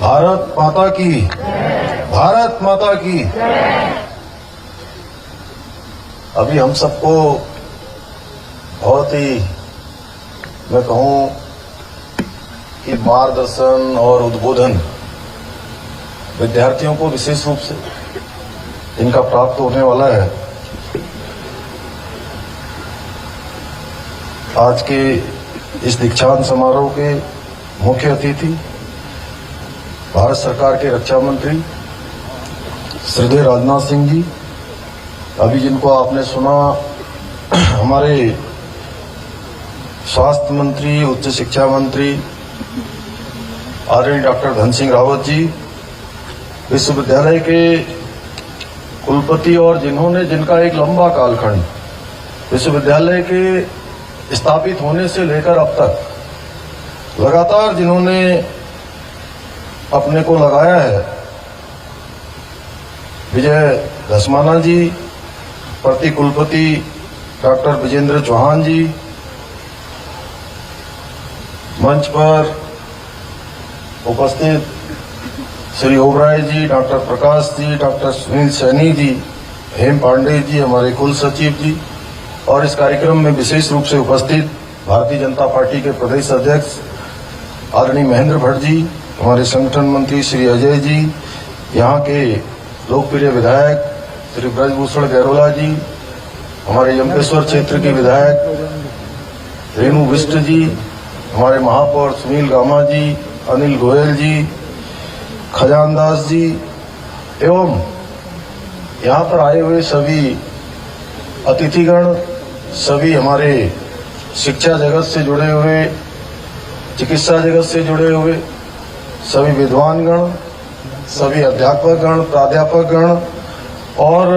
भारत माता की, भारत माता की। अभी हम सबको बहुत ही, मैं कहूं कि मार्गदर्शन और उद्बोधन विद्यार्थियों को विशेष रूप से इनका प्राप्त होने वाला है। आज के इस दीक्षांत समारोह के मुख्य अतिथि भारत सरकार के रक्षा मंत्री श्री राजनाथ सिंह जी, अभी जिनको आपने सुना हमारे स्वास्थ्य मंत्री, उच्च शिक्षा मंत्री आदरणीय डॉक्टर धन सिंह रावत जी, विश्वविद्यालय के कुलपति और जिनका एक लंबा कालखंड विश्वविद्यालय के स्थापित होने से लेकर अब तक लगातार जिन्होंने अपने को लगाया है, विजय धसमाना जी, प्रति कुलपति डॉक्टर विजेंद्र चौहान जी, मंच पर उपस्थित श्री ओबराय जी, डॉक्टर प्रकाश जी, डॉक्टर सुनील सैनी जी, हेम पांडे जी, हमारे कुल सचिव जी, और इस कार्यक्रम में विशेष रूप से उपस्थित भारतीय जनता पार्टी के प्रदेश अध्यक्ष आदरणीय महेंद्र भट्ट जी, हमारे संगठन मंत्री श्री अजय जी, यहाँ के लोकप्रिय विधायक श्री ब्रजभूषण गैरोला जी, हमारे यमकेश्वर क्षेत्र के विधायक रेणु बिष्ट जी, हमारे महापौर सुनील गामा जी, अनिल गोयल जी, खजानदास जी, एवं यहाँ पर आए हुए सभी अतिथिगण, सभी हमारे शिक्षा जगत से जुड़े हुए, चिकित्सा जगत से जुड़े हुए सभी विद्वानगण, सभी अध्यापकगण, प्राध्यापकगण, और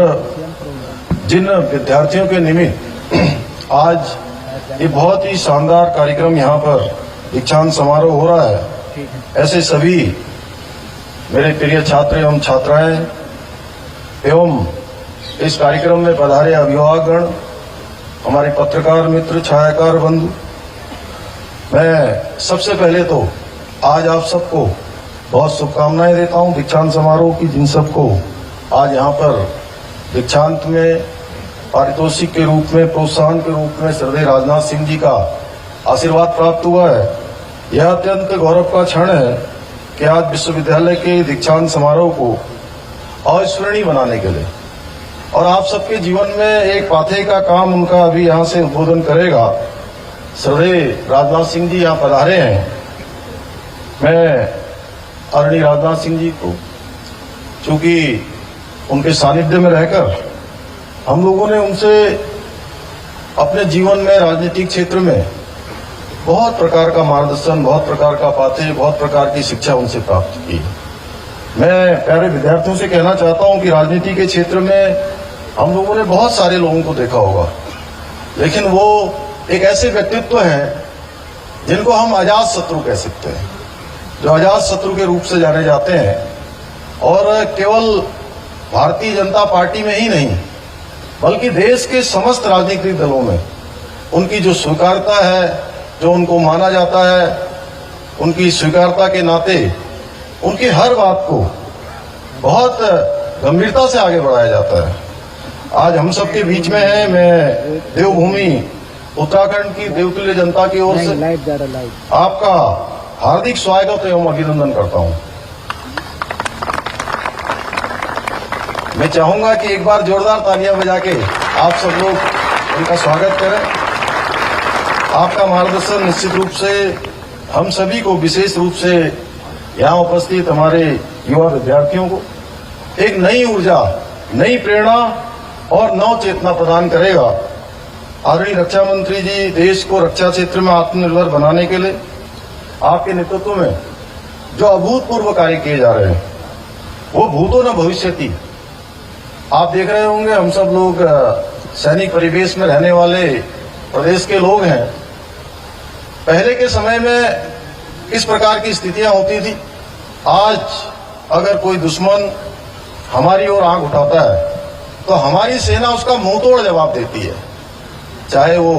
जिन विद्यार्थियों के निमित्त आज ये बहुत ही शानदार कार्यक्रम यहाँ पर दीक्षांत समारोह हो रहा है, ऐसे सभी मेरे प्रिय छात्र एवं छात्राएं एवं इस कार्यक्रम में पधारे अभिभावकगण, हमारे पत्रकार मित्र, छायाकार बंधु, मैं सबसे पहले तो आज आप सबको बहुत शुभकामनाएं देता हूं दीक्षांत समारोह की। जिन सबको आज यहाँ पर दीक्षांत में पारितोषिक के रूप में, प्रोत्साहन के रूप में श्री राजनाथ सिंह जी का आशीर्वाद प्राप्त हुआ है, यह अत्यंत गौरव का क्षण है कि आज विश्वविद्यालय के दीक्षांत समारोह को अविस्मरणीय बनाने के लिए, और आप सबके जीवन में एक पाथे का काम उनका अभी यहाँ से उद्बोधन करेगा श्री राजनाथ सिंह जी यहाँ पधारे हैं। मैं आदरणीय राजनाथ सिंह जी को, चूंकि उनके सानिध्य में रहकर हम लोगों ने उनसे अपने जीवन में, राजनीतिक क्षेत्र में बहुत प्रकार का मार्गदर्शन, बहुत प्रकार का पाथे, बहुत प्रकार की शिक्षा उनसे प्राप्त की। मैं प्यारे विद्यार्थियों से कहना चाहता हूं कि राजनीति के क्षेत्र में हम लोगों ने बहुत सारे लोगों को देखा होगा, लेकिन वो एक ऐसे व्यक्तित्व हैं जिनको हम अजात शत्रु कह सकते हैं, जो अजात शत्रु के रूप से जाने जाते हैं, और केवल भारतीय जनता पार्टी में ही नहीं बल्कि देश के समस्त राजनीतिक दलों में उनकी जो स्वीकार्यता है, जो उनको माना जाता है, उनकी स्वीकार्यता के नाते उनकी हर बात को बहुत गंभीरता से आगे बढ़ाया जाता है। आज हम सबके बीच में है, मैं देवभूमि उत्तराखंड की देवतुल्य जनता की ओर से आपका हार्दिक स्वागत एवं अभिनंदन करता हूं। मैं चाहूंगा कि एक बार जोरदार तालियां बजा के आप सब लोग उनका स्वागत करें। आपका मार्गदर्शन निश्चित रूप से हम सभी को, विशेष रूप से यहाँ उपस्थित हमारे युवा विद्यार्थियों को एक नई ऊर्जा, नई प्रेरणा और नव चेतना प्रदान करेगा। आदरणीय रक्षा मंत्री जी, देश को रक्षा क्षेत्र में आत्मनिर्भर बनाने के लिए आपके नेतृत्व में जो अभूतपूर्व कार्य किए जा रहे हैं, वो भूतो न भविष्यति। आप देख रहे होंगे, हम सब लोग सैनिक परिवेश में रहने वाले प्रदेश के लोग हैं। पहले के समय में इस प्रकार की स्थितियां होती थी। आज अगर कोई दुश्मन हमारी ओर आंख उठाता है तो हमारी सेना उसका मुंहतोड़ जवाब देती है, चाहे वो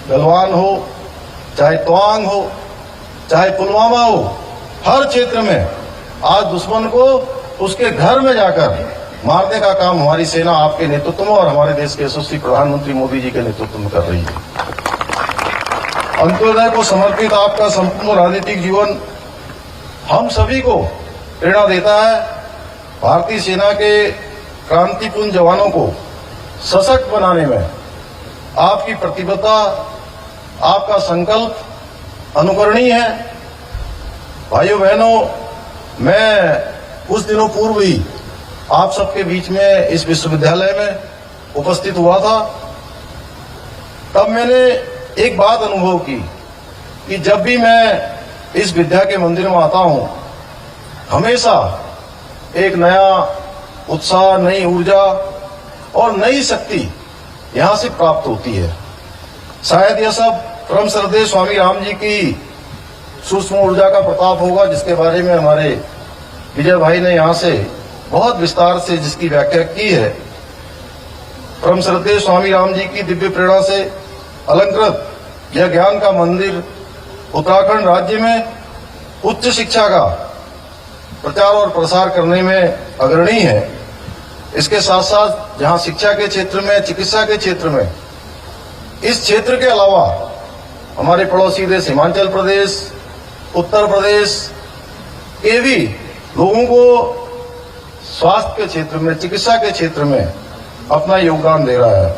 गलवान हो, चाहे तवांग हो, चाहे पुलवामा हो। हर क्षेत्र में आज दुश्मन को उसके घर में जाकर मारने का काम हमारी सेना आपके नेतृत्व में और हमारे देश के यशस्वी प्रधानमंत्री मोदी जी के नेतृत्व में कर रही है। अंत्योदय को समर्पित आपका संपूर्ण राजनीतिक जीवन हम सभी को प्रेरणा देता है। भारतीय सेना के क्रांतिपूर्ण जवानों को सशक्त बनाने में आपकी प्रतिबद्धता, आपका संकल्प अनुकरणीय है। भाइयों बहनों, मैं कुछ दिनों पूर्व ही आप सबके बीच में इस विश्वविद्यालय में उपस्थित हुआ था। तब मैंने एक बात अनुभव की कि जब भी मैं इस विद्या के मंदिर में आता हूं, हमेशा एक नया उत्साह, नई ऊर्जा और नई शक्ति यहां से प्राप्त होती है। शायद यह सब परम श्रद्धेय स्वामी राम जी की सूक्ष्म ऊर्जा का प्रताप होगा, जिसके बारे में हमारे विजय भाई ने यहां से बहुत विस्तार से जिसकी व्याख्या की है। परम श्रद्धेय स्वामी राम जी की दिव्य प्रेरणा से अलंकृत यह ज्ञान का मंदिर उत्तराखंड राज्य में उच्च शिक्षा का प्रचार और प्रसार करने में अग्रणी है। इसके साथ साथ जहां शिक्षा के क्षेत्र में, चिकित्सा के क्षेत्र में, इस क्षेत्र के अलावा हमारे पड़ोसी देश हिमाचल प्रदेश, उत्तर प्रदेश के भी लोगों को स्वास्थ्य के क्षेत्र में, चिकित्सा के क्षेत्र में अपना योगदान दे रहा है।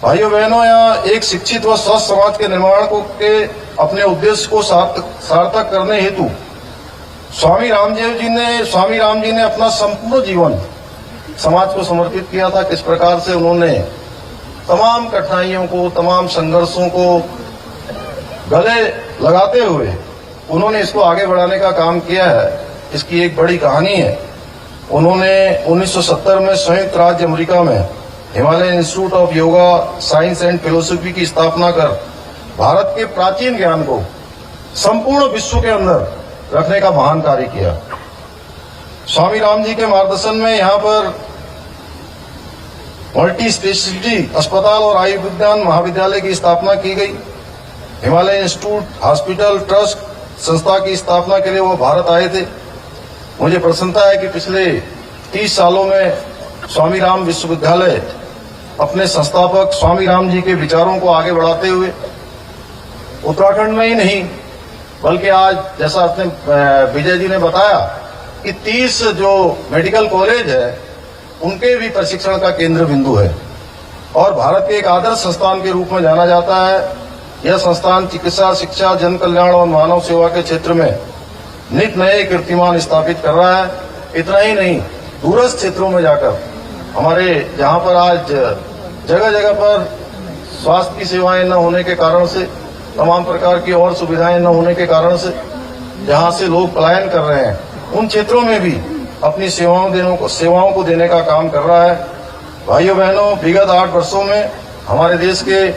भाइयों बहनों, यहाँ एक शिक्षित व स्वस्थ समाज के निर्माण को के अपने उद्देश्य को सार्थक करने हेतु स्वामी राम जी ने अपना संपूर्ण जीवन समाज को समर्पित किया था। किस प्रकार से उन्होंने तमाम कठिनाइयों को, तमाम संघर्षों को गले लगाते हुए उन्होंने इसको आगे बढ़ाने का काम किया है, इसकी एक बड़ी कहानी है। उन्होंने 1970 में संयुक्त राज्य अमेरिका में Himalayan institute of yoga science and philosophy की स्थापना कर भारत के प्राचीन ज्ञान को संपूर्ण विश्व के अंदर रखने का महान कार्य किया। स्वामी राम जी के मार्गदर्शन में यहाँ पर मल्टी स्पेशलिटी अस्पताल और आयुर्विज्ञान महाविद्यालय की स्थापना की गई। हिमालयन इंस्टीट्यूट हॉस्पिटल ट्रस्ट संस्था की स्थापना के लिए वो भारत आए थे। मुझे प्रसन्नता है कि पिछले 30 सालों में स्वामी राम विश्वविद्यालय अपने संस्थापक स्वामी राम जी के विचारों को आगे बढ़ाते हुए उत्तराखंड में ही नहीं, बल्कि आज जैसा आपने विजय जी ने बताया कि 30 जो मेडिकल कॉलेज है उनके भी प्रशिक्षण का केंद्र बिंदु है और भारत के एक आदर्श संस्थान के रूप में जाना जाता है। यह संस्थान चिकित्सा, शिक्षा, जन कल्याण और मानव सेवा के क्षेत्र में नित नए कीर्तिमान स्थापित कर रहा है। इतना ही नहीं, दूरस्थ क्षेत्रों में जाकर हमारे जहां पर आज जगह जगह पर स्वास्थ्य की सेवाएं न होने के कारण से, तमाम प्रकार की और सुविधाएं न होने के कारण से जहां से लोग पलायन कर रहे हैं, उन क्षेत्रों में भी अपनी सेवाओं को देने का काम कर रहा है। भाइयों बहनों, विगत 8 वर्षों में हमारे देश के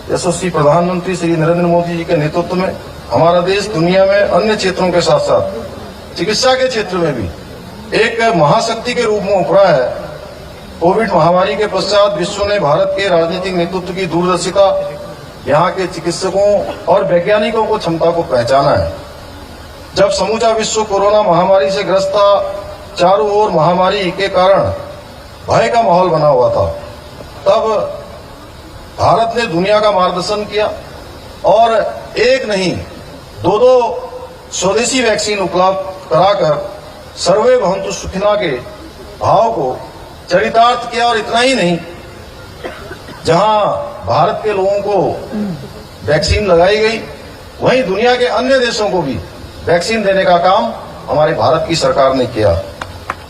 यशस्वी प्रधानमंत्री श्री नरेंद्र मोदी जी के नेतृत्व में हमारा देश दुनिया में अन्य क्षेत्रों के साथ साथ चिकित्सा के क्षेत्र में भी एक महाशक्ति के रूप में उभरा है। कोविड महामारी के पश्चात विश्व ने भारत के राजनीतिक नेतृत्व की दूरदर्शिता, यहाँ के चिकित्सकों और वैज्ञानिकों को क्षमता को पहचाना है। जब समूचा विश्व कोरोना महामारी से ग्रस्त था, चारों ओर महामारी के कारण भय का माहौल बना हुआ था, तब भारत ने दुनिया का मार्गदर्शन किया और एक नहीं 2 स्वदेशी वैक्सीन उपलब्ध कराकर सर्वे भवन्तु सुखिना के भाव को चरितार्थ किया। और इतना ही नहीं, जहां भारत के लोगों को वैक्सीन लगाई गई, वहीं दुनिया के अन्य देशों को भी वैक्सीन देने का काम हमारे भारत की सरकार ने किया।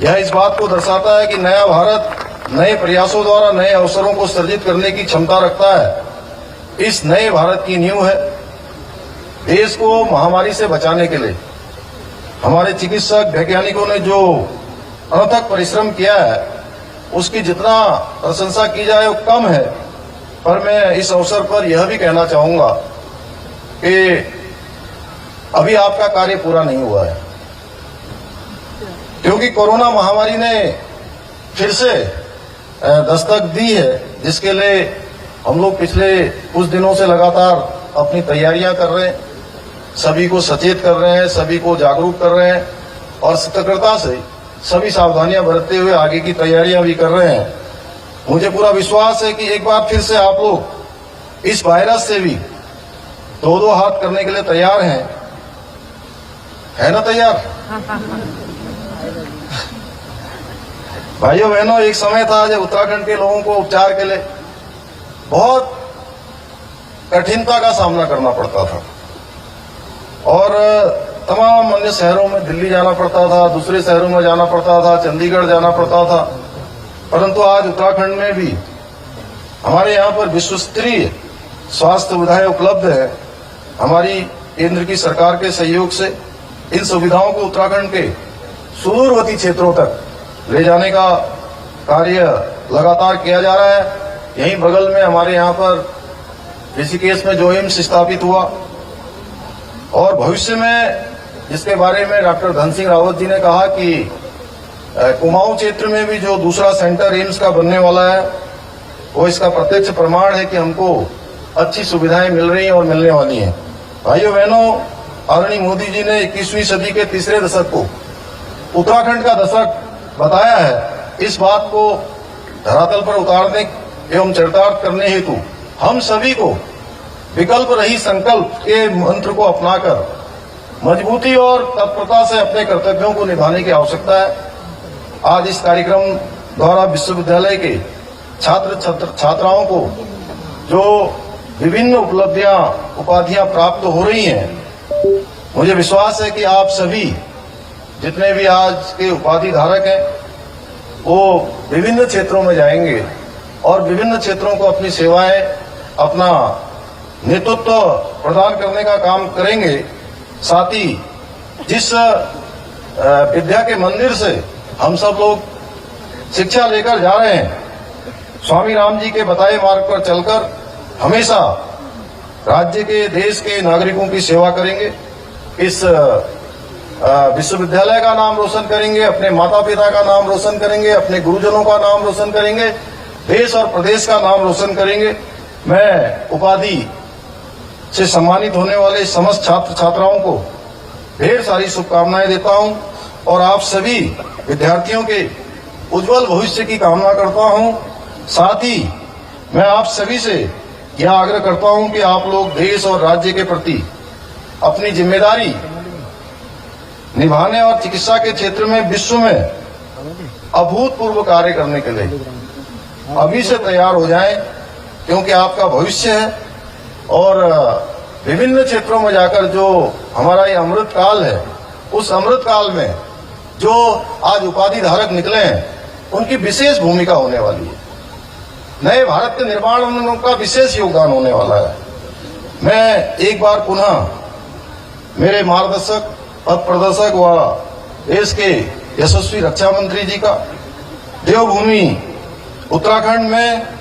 यह इस बात को दर्शाता है कि नया भारत नए प्रयासों द्वारा नए अवसरों को सृजित करने की क्षमता रखता है। इस नए भारत की नींव है। देश को महामारी से बचाने के लिए हमारे चिकित्सक वैज्ञानिकों ने जो अनथक परिश्रम किया है, उसकी जितना प्रशंसा की जाए वो कम है। पर मैं इस अवसर पर यह भी कहना चाहूंगा कि अभी आपका कार्य पूरा नहीं हुआ है, क्योंकि कोरोना महामारी ने फिर से दस्तक दी है, जिसके लिए हम लोग पिछले कुछ दिनों से लगातार अपनी तैयारियां कर रहे हैं, सभी को सचेत कर रहे हैं, सभी को जागरूक कर रहे हैं। और सतर्कता से सभी सावधानियां बरतते हुए आगे की तैयारियां भी कर रहे हैं। मुझे पूरा विश्वास है कि एक बार फिर से आप लोग इस वायरस से भी दो हाथ करने के लिए तैयार हैं, है ना तैयार? भाइयों बहनों, एक समय था जब उत्तराखंड के लोगों को उपचार के लिए बहुत कठिनता का सामना करना पड़ता था और तमाम अन्य शहरों में दिल्ली जाना पड़ता था, दूसरे शहरों में जाना पड़ता था, चंडीगढ़ जाना पड़ता था। परंतु आज उत्तराखंड में भी हमारे यहाँ पर विश्वस्तरीय स्वास्थ्य सुविधाएं उपलब्ध है। हमारी केंद्र की सरकार के सहयोग से इन सुविधाओं को उत्तराखंड के सुदूरवर्ती क्षेत्रों तक ले जाने का कार्य लगातार किया जा रहा है। यहीं बगल में हमारे यहाँ पर ऋषिकेश में जो एम्स स्थापित हुआ और भविष्य में जिसके बारे में डॉक्टर धन सिंह रावत जी ने कहा कि कुमाऊं क्षेत्र में भी जो दूसरा सेंटर एम्स का बनने वाला है, वो इसका प्रत्यक्ष प्रमाण है कि हमको अच्छी सुविधाएं मिल रही हैं और मिलने वाली हैं। भाइयों बहनों, आदरणीय मोदी जी ने 21वीं सदी के तीसरे दशक को उत्तराखंड का दशक बताया है। इस बात को धरातल पर उतारने एवं चरितार्थ करने हेतु हम सभी को विकल्प रहित संकल्प के मंत्र को अपनाकर मजबूती और तत्परता से अपने कर्तव्यों को निभाने की आवश्यकता है। आज इस कार्यक्रम द्वारा विश्वविद्यालय के छात्राओं को जो विभिन्न उपाधियां प्राप्त हो रही हैं, मुझे विश्वास है कि आप सभी जितने भी आज के उपाधि धारक हैं वो विभिन्न क्षेत्रों में जाएंगे और विभिन्न क्षेत्रों को अपनी सेवाएं, अपना नेतृत्व प्रदान करने का काम करेंगे। साथ ही जिस विद्या के मंदिर से हम सब लोग शिक्षा लेकर जा रहे हैं, स्वामी राम जी के बताए मार्ग पर चलकर हमेशा राज्य के, देश के नागरिकों की सेवा करेंगे। इस विश्वविद्यालय का नाम रोशन करेंगे, अपने माता पिता का नाम रोशन करेंगे, अपने गुरुजनों का नाम रोशन करेंगे, देश और प्रदेश का नाम रोशन करेंगे। मैं उपाधि से सम्मानित होने वाले समस्त छात्र छात्राओं को ढेर सारी शुभकामनाएं देता हूं और आप सभी विद्यार्थियों के उज्जवल भविष्य की कामना करता हूं। साथ ही मैं आप सभी से यह आग्रह करता हूं कि आप लोग देश और राज्य के प्रति अपनी जिम्मेदारी निभाने और चिकित्सा के क्षेत्र में विश्व में अभूतपूर्व कार्य करने के लिए अभी से तैयार हो जाएं, क्योंकि आपका भविष्य है। और विभिन्न क्षेत्रों में जाकर जो हमारा ये अमृत काल है, उस अमृत काल में जो आज उपाधि धारक निकले हैं, उनकी विशेष भूमिका होने वाली है। नए भारत के निर्माण में उनका विशेष योगदान होने वाला है। मैं एक बार पुनः मेरे मार्गदर्शक, पथ प्रदर्शक व देश के यशस्वी रक्षा मंत्री जी का देवभूमि उत्तराखंड में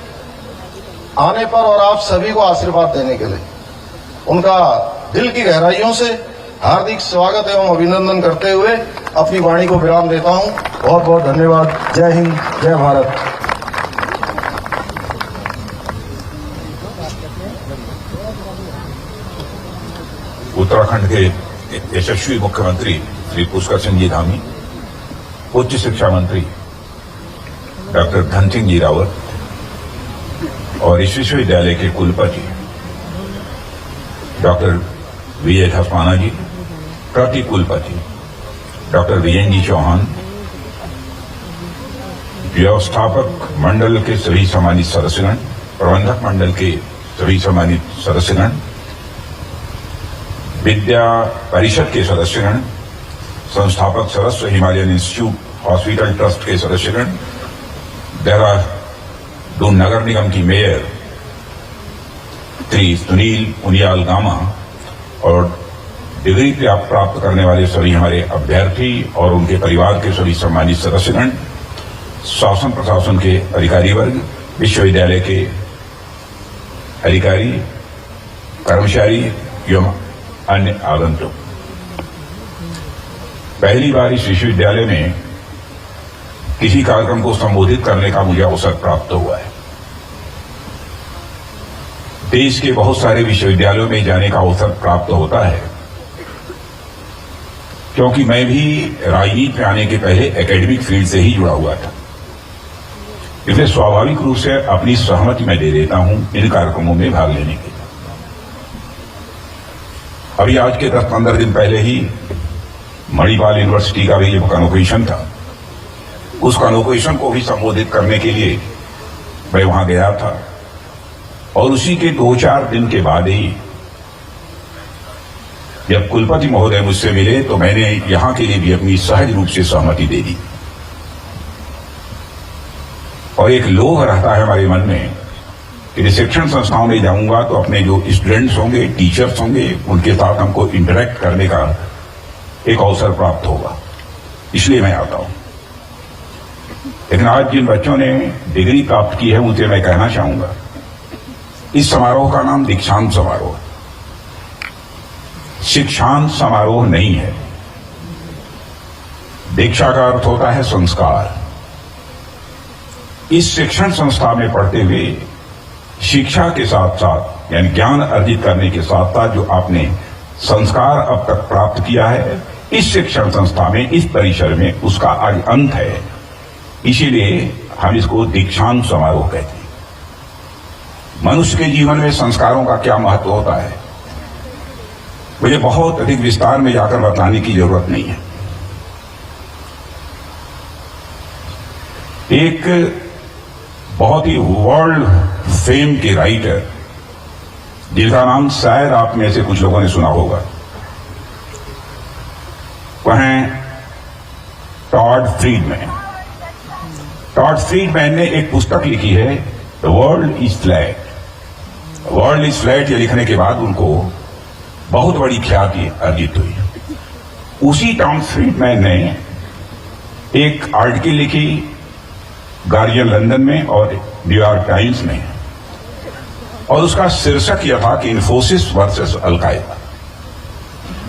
आने पर और आप सभी को आशीर्वाद देने के लिए उनका दिल की गहराइयों से हार्दिक स्वागत एवं अभिनंदन करते हुए अपनी वाणी को विराम देता हूं। बहुत बहुत धन्यवाद। जय हिंद, जय भारत। उत्तराखंड के यशस्वी मुख्यमंत्री श्री पुष्कर सिंह जी धामी, उच्च शिक्षा मंत्री डॉक्टर धन सिंह जी रावत और इस विश्वविद्यालय के कुलपति डॉक्टर विजय धस्माना जी, प्रति कुलपति डॉक्टर वीएन जी चौहान, व्यवस्थापक मंडल के सभी सम्मानित सदस्यगण, प्रबंधक मंडल के सभी सम्मानित सदस्यगण, विद्या परिषद के सदस्यगण, संस्थापक सदस्य हिमालयन इंस्टीट्यूट हॉस्पिटल ट्रस्ट के सदस्यगण, देहरादून नगर निगम की मेयर श्री सुनील उनियाल गामा और डिग्री प्राप्त करने वाले सभी हमारे अभ्यर्थी और उनके परिवार के सभी सम्मानित सदस्यगण, शासन प्रशासन के अधिकारी वर्ग, विश्वविद्यालय के अधिकारी, कर्मचारी एवं अन्य आगंतुक, पहली बार इस विश्वविद्यालय में किसी कार्यक्रम को संबोधित करने का मुझे अवसर प्राप्त हुआ है। देश के बहुत सारे विश्वविद्यालयों में जाने का अवसर प्राप्त होता है, क्योंकि मैं भी राजनीति में आने के पहले एकेडमिक फील्ड से ही जुड़ा हुआ था। इसलिए स्वाभाविक रूप से अपनी सहमति मैं दे देता हूं इन कार्यक्रमों में भाग लेने के लिए। अभी आज के 10-15 दिन पहले ही मणिपाल यूनिवर्सिटी का भी ये कन्वोकेशन था। उस कन्वोकेशन को भी संबोधित करने के लिए मैं वहां गया था और उसी के 2-4 दिन के बाद ही जब कुलपति महोदय मुझसे मिले तो मैंने यहां के लिए भी अपनी सहज रूप से सहमति दे दी। और एक लोभ रहता है हमारे मन में कि शिक्षण संस्थाओं में जाऊंगा तो अपने जो स्टूडेंट्स होंगे, टीचर्स होंगे, उनके साथ हमको इंटरेक्ट करने का एक अवसर प्राप्त होगा, इसलिए मैं आता हूं। लेकिन आज जिन बच्चों ने डिग्री प्राप्त की है उनसे मैं कहना चाहूंगा, इस समारोह का नाम दीक्षांत समारोह, शिक्षांत समारोह नहीं है। दीक्षा का अर्थ होता है संस्कार। इस शिक्षण संस्था में पढ़ते हुए शिक्षा के साथ साथ यानी ज्ञान अर्जित करने के साथ साथ जो आपने संस्कार अब तक प्राप्त किया है, इस शिक्षण संस्था में, इस परिसर में उसका आज अंत है। इसीलिए हम इसको दीक्षांत समारोह कहते हैं। मनुष्य के जीवन में संस्कारों का क्या महत्व होता है, मुझे बहुत अधिक विस्तार में जाकर बताने की जरूरत नहीं है। एक बहुत ही वर्ल्ड फेम के राइटर जिनका नाम शायद आप में से कुछ लोगों ने सुना होगा, वह हैं टॉड फ्रीडमैन। टॉड फ्रीडमैन ने एक पुस्तक लिखी है the world is flat. World is flat ये लिखने के बाद उनको बहुत बड़ी ख्याति अर्जित हुई। उसी टॉम फ्रीडमैन ने एक आर्टिकल लिखी गार्जियन लंदन में और न्यूयॉर्क टाइम्स में, और उसका शीर्षक यह था कि इन्फोसिस वर्सेस अलकायदा।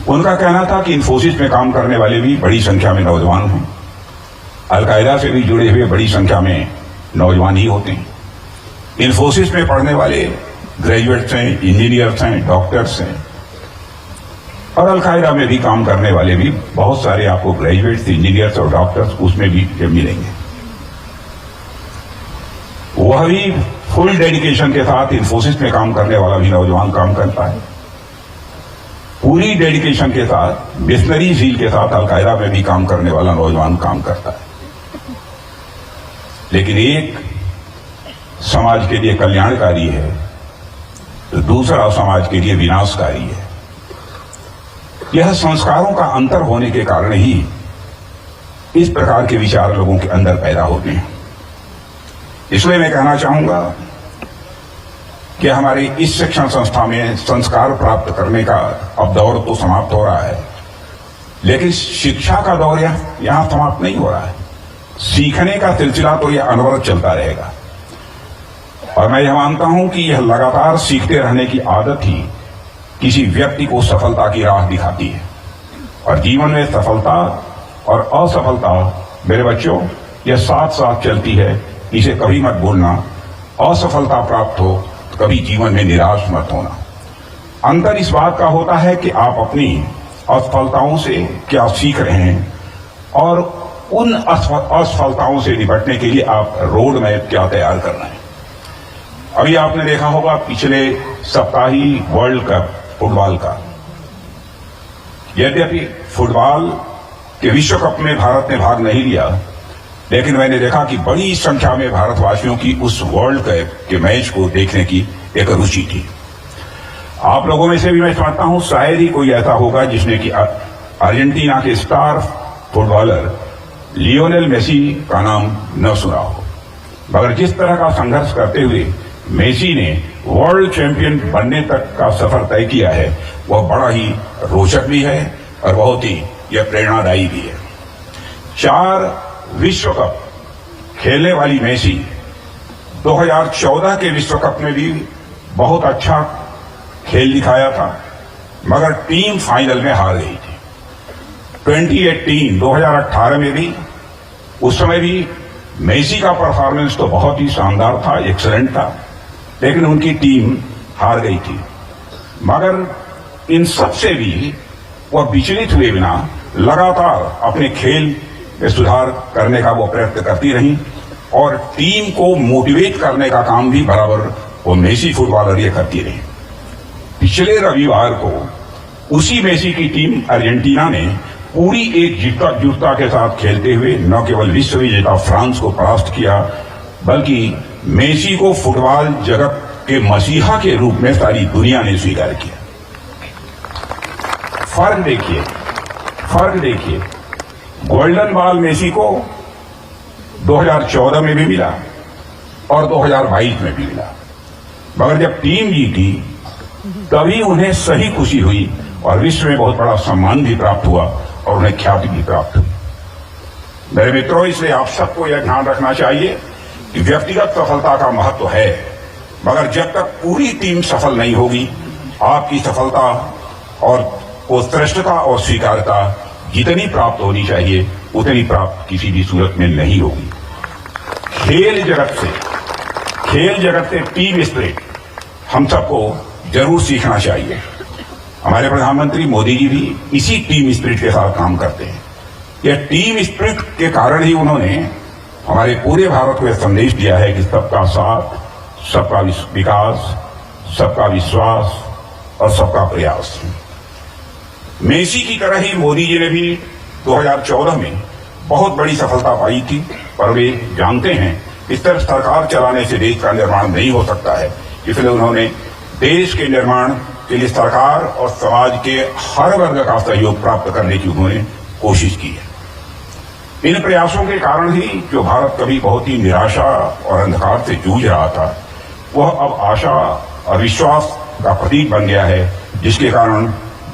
उनका कहना था कि इन्फोसिस में काम करने वाले भी बड़ी संख्या में नौजवान हैं, अलकायदा से भी जुड़े हुए बड़ी संख्या में नौजवान ही होते हैं। इन्फोसिस में पढ़ने वाले ग्रेजुएट्स हैं, इंजीनियर्स हैं, डॉक्टर्स हैं, और अलकायदा में भी काम करने वाले भी बहुत सारे आपको ग्रेजुएट्स, इंजीनियर्स और डॉक्टर्स उसमें भी मिलेंगे। वह भी फुल डेडिकेशन के साथ इन्फोसिस में काम करने वाला भी नौजवान काम करता है। पूरी डेडिकेशन के साथ, मिशनरी झील के साथ अलकायदा में भी काम करने वाला नौजवान काम करता है। लेकिन एक समाज के लिए कल्याणकारी है तो दूसरा समाज के लिए विनाशकारी है। यह संस्कारों का अंतर होने के कारण ही इस प्रकार के विचार लोगों के अंदर पैदा होते हैं। इसलिए मैं कहना चाहूंगा कि हमारी इस शिक्षण संस्था में संस्कार प्राप्त करने का अब दौर तो समाप्त हो रहा है, लेकिन शिक्षा का दौर यहां समाप्त नहीं हो रहा है। सीखने का सिलसिला तो यह अनवरत चलता रहेगा, और मैं यह मानता हूं कि यह लगातार सीखते रहने की आदत ही किसी व्यक्ति को सफलता की राह दिखाती है। और जीवन में सफलता और असफलता मेरे बच्चों यह साथ साथ चलती है, इसे कभी मत भूलना। असफलता प्राप्त हो तो कभी जीवन में निराश मत होना। अंतर इस बात का होता है कि आप अपनी असफलताओं से क्या सीख रहे हैं और उन असफलताओं से निपटने के लिए आप रोड मैप क्या तैयार करना है। अभी आपने देखा होगा पिछले सप्ताह ही वर्ल्ड कप फुटबॉल का, यद्यपि फुटबॉल के विश्व कप में भारत ने भाग नहीं लिया, लेकिन मैंने देखा कि बड़ी संख्या में भारतवासियों की उस वर्ल्ड कप के मैच को देखने की एक रुचि थी। आप लोगों में से भी मैं समझता हूं शायद ही कोई ऐसा होगा जिसने कि अर्जेंटीना के स्टार फुटबॉलर लियोनेल मेसी का नाम न सुना हो। मगर जिस तरह का संघर्ष करते हुए मेसी ने वर्ल्ड चैंपियन बनने तक का सफर तय किया है, वह बड़ा ही रोचक भी है और बहुत ही यह प्रेरणादायी भी है। 4 विश्व कप खेलने वाली मेसी 2014 के विश्व कप में भी बहुत अच्छा खेल दिखाया था, मगर टीम फाइनल में हार गई थी। 2018 में भी, उस समय भी मेसी का परफॉर्मेंस तो बहुत ही शानदार था, एक्सीलेंट था, लेकिन उनकी टीम हार गई थी। मगर इन सब से भी वह विचलित हुए बिना लगातार अपने खेल में सुधार करने का वो प्रयत्न करती रही और टीम को मोटिवेट करने का काम भी बराबर वो मेसी फुटबॉलर ये करती रही। पिछले रविवार को उसी मेसी की टीम अर्जेंटीना ने पूरी एकजुटता के साथ खेलते हुए न केवल विश्व विजेता फ्रांस को परास्त किया, बल्कि मेसी को फुटबॉल जगत के मसीहा के रूप में सारी दुनिया ने स्वीकार किया। फर्क देखिए, गोल्डन बॉल मेसी को 2014 में भी मिला और 2022 में भी मिला, मगर जब टीम जीती तभी उन्हें सही खुशी हुई और विश्व में बहुत बड़ा सम्मान भी प्राप्त हुआ और उन्हें ख्याति भी प्राप्त हुई। मेरे मित्रों, इसलिए आप सबको यह ध्यान रखना चाहिए कि व्यक्तिगत सफलता का महत्व है, मगर जब तक पूरी टीम सफल नहीं होगी, आपकी सफलता और वो श्रेष्ठता और स्वीकारता जितनी प्राप्त होनी चाहिए उतनी प्राप्त किसी भी सूरत में नहीं होगी। खेल जगत से टीम स्पिरिट हम सबको जरूर सीखना चाहिए। हमारे प्रधानमंत्री मोदी जी भी इसी टीम स्पिरिट के साथ काम करते हैं। यह टीम स्पिरिट के कारण ही उन्होंने हमारे पूरे भारत को यह संदेश दिया है कि सबका साथ, सबका विकास, सबका विश्वास और सबका प्रयास। मेसी की तरह ही मोदी जी ने भी 2014 में बहुत बड़ी सफलता पाई थी, पर वे जानते हैं इस तरह सरकार चलाने से देश का निर्माण नहीं हो सकता है, इसलिए उन्होंने देश के निर्माण के लिए सरकार और समाज के हर वर्ग का सहयोग प्राप्त करने की उन्होंने कोशिश की है। इन प्रयासों के कारण ही जो भारत कभी बहुत ही निराशा और अंधकार से जूझ रहा था, वह अब आशा और विश्वास का प्रतीक बन गया है, जिसके कारण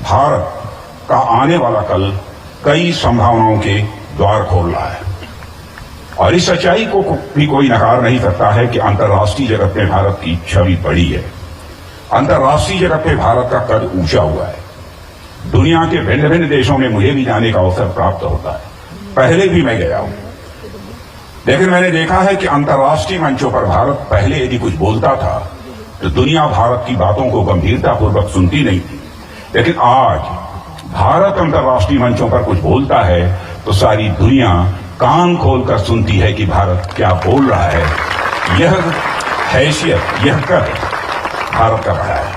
भारत का आने वाला कल कई संभावनाओं के द्वार खोल रहा है। और इस सच्चाई को भी कोई नकार नहीं सकता है कि अंतर्राष्ट्रीय जगत में भारत की छवि बड़ी है। अंतर्राष्ट्रीय जगत में भारत का कद ऊंचा हुआ है। दुनिया के भिन्न भिन्न देशों में मुझे भी जाने का अवसर प्राप्त होता है, पहले भी मैं गया हूं, लेकिन मैंने देखा है कि अंतर्राष्ट्रीय मंचों पर भारत पहले यदि कुछ बोलता था तो दुनिया भारत की बातों को गंभीरतापूर्वक सुनती नहीं थी, लेकिन आज भारत अंतर्राष्ट्रीय मंचों पर कुछ बोलता है तो सारी दुनिया कान खोलकर सुनती है कि भारत क्या बोल रहा है। यह हैसियत, यह कद भारत का बढ़ा है।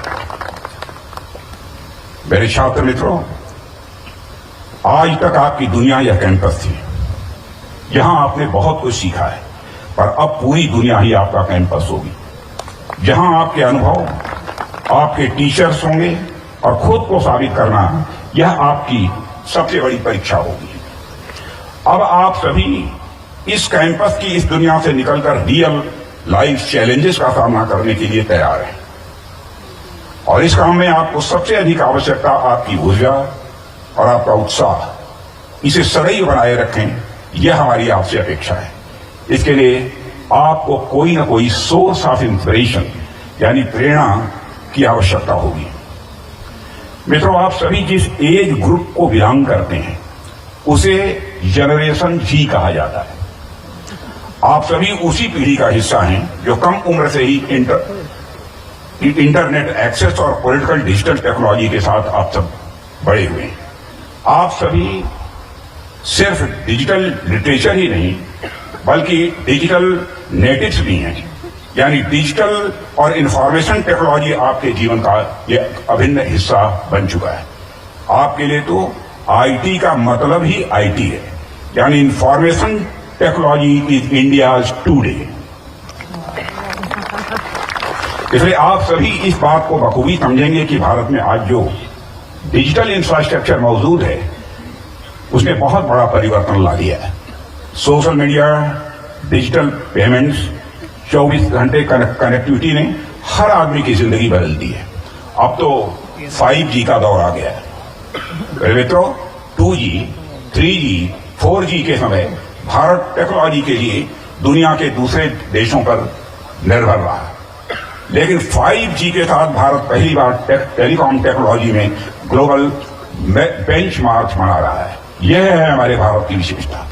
मेरे छात्र मित्रों, आज तक आपकी दुनिया यह कैंपस थी, यहां आपने बहुत कुछ सीखा है, पर अब पूरी दुनिया ही आपका कैंपस होगी, जहां आपके अनुभव, आपके टीचर्स होंगे और खुद को साबित करना, यह आपकी सबसे बड़ी परीक्षा होगी। अब आप सभी इस कैंपस की, इस दुनिया से निकलकर रियल लाइफ चैलेंजेस का सामना करने के लिए तैयार हैं, और इस काम में आपको सबसे अधिक आवश्यकता आपकी ऊर्जा और आपका उत्साह, इसे सदैव बनाए रखें, यह हमारी आपसे अपेक्षा है। इसके लिए आपको कोई ना कोई सोर्स ऑफ इंस्पिरेशन यानी प्रेरणा की आवश्यकता होगी। मित्रों, आप सभी जिस एज ग्रुप को बिलोंग करते हैं उसे जनरेशन जी कहा जाता है। आप सभी उसी पीढ़ी का हिस्सा हैं जो कम उम्र से ही इंटरनेट एक्सेस और पॉलिटिकल डिजिटल टेक्नोलॉजी के साथ आप सब बड़े हुए हैं। आप सभी सिर्फ डिजिटल लिटरेचर ही नहीं बल्कि डिजिटल नेटिव्स भी हैं, यानी डिजिटल और इंफॉर्मेशन टेक्नोलॉजी आपके जीवन का यह अभिन्न हिस्सा बन चुका है। आपके लिए तो आईटी का मतलब ही आईटी है, यानी information technology is India's today. इसलिए आप सभी इस बात को बखूबी समझेंगे कि भारत में आज जो डिजिटल इंफ्रास्ट्रक्चर मौजूद है उसने बहुत बड़ा परिवर्तन ला दिया है। सोशल मीडिया, डिजिटल पेमेंट्स, 24 घंटे कनेक्टिविटी ने हर आदमी की जिंदगी बदल दी है। अब तो 5G का दौर आ गया है। मित्रों, 2G, 3G, 4G के समय भारत टेक्नोलॉजी के लिए दुनिया के दूसरे देशों पर निर्भर रहा है, लेकिन 5G के साथ भारत पहली बार टेलीकॉम टेक्नोलॉजी में ग्लोबल बेंचमार्क बना रहा है। यह है हमारे भारत की विशेषता।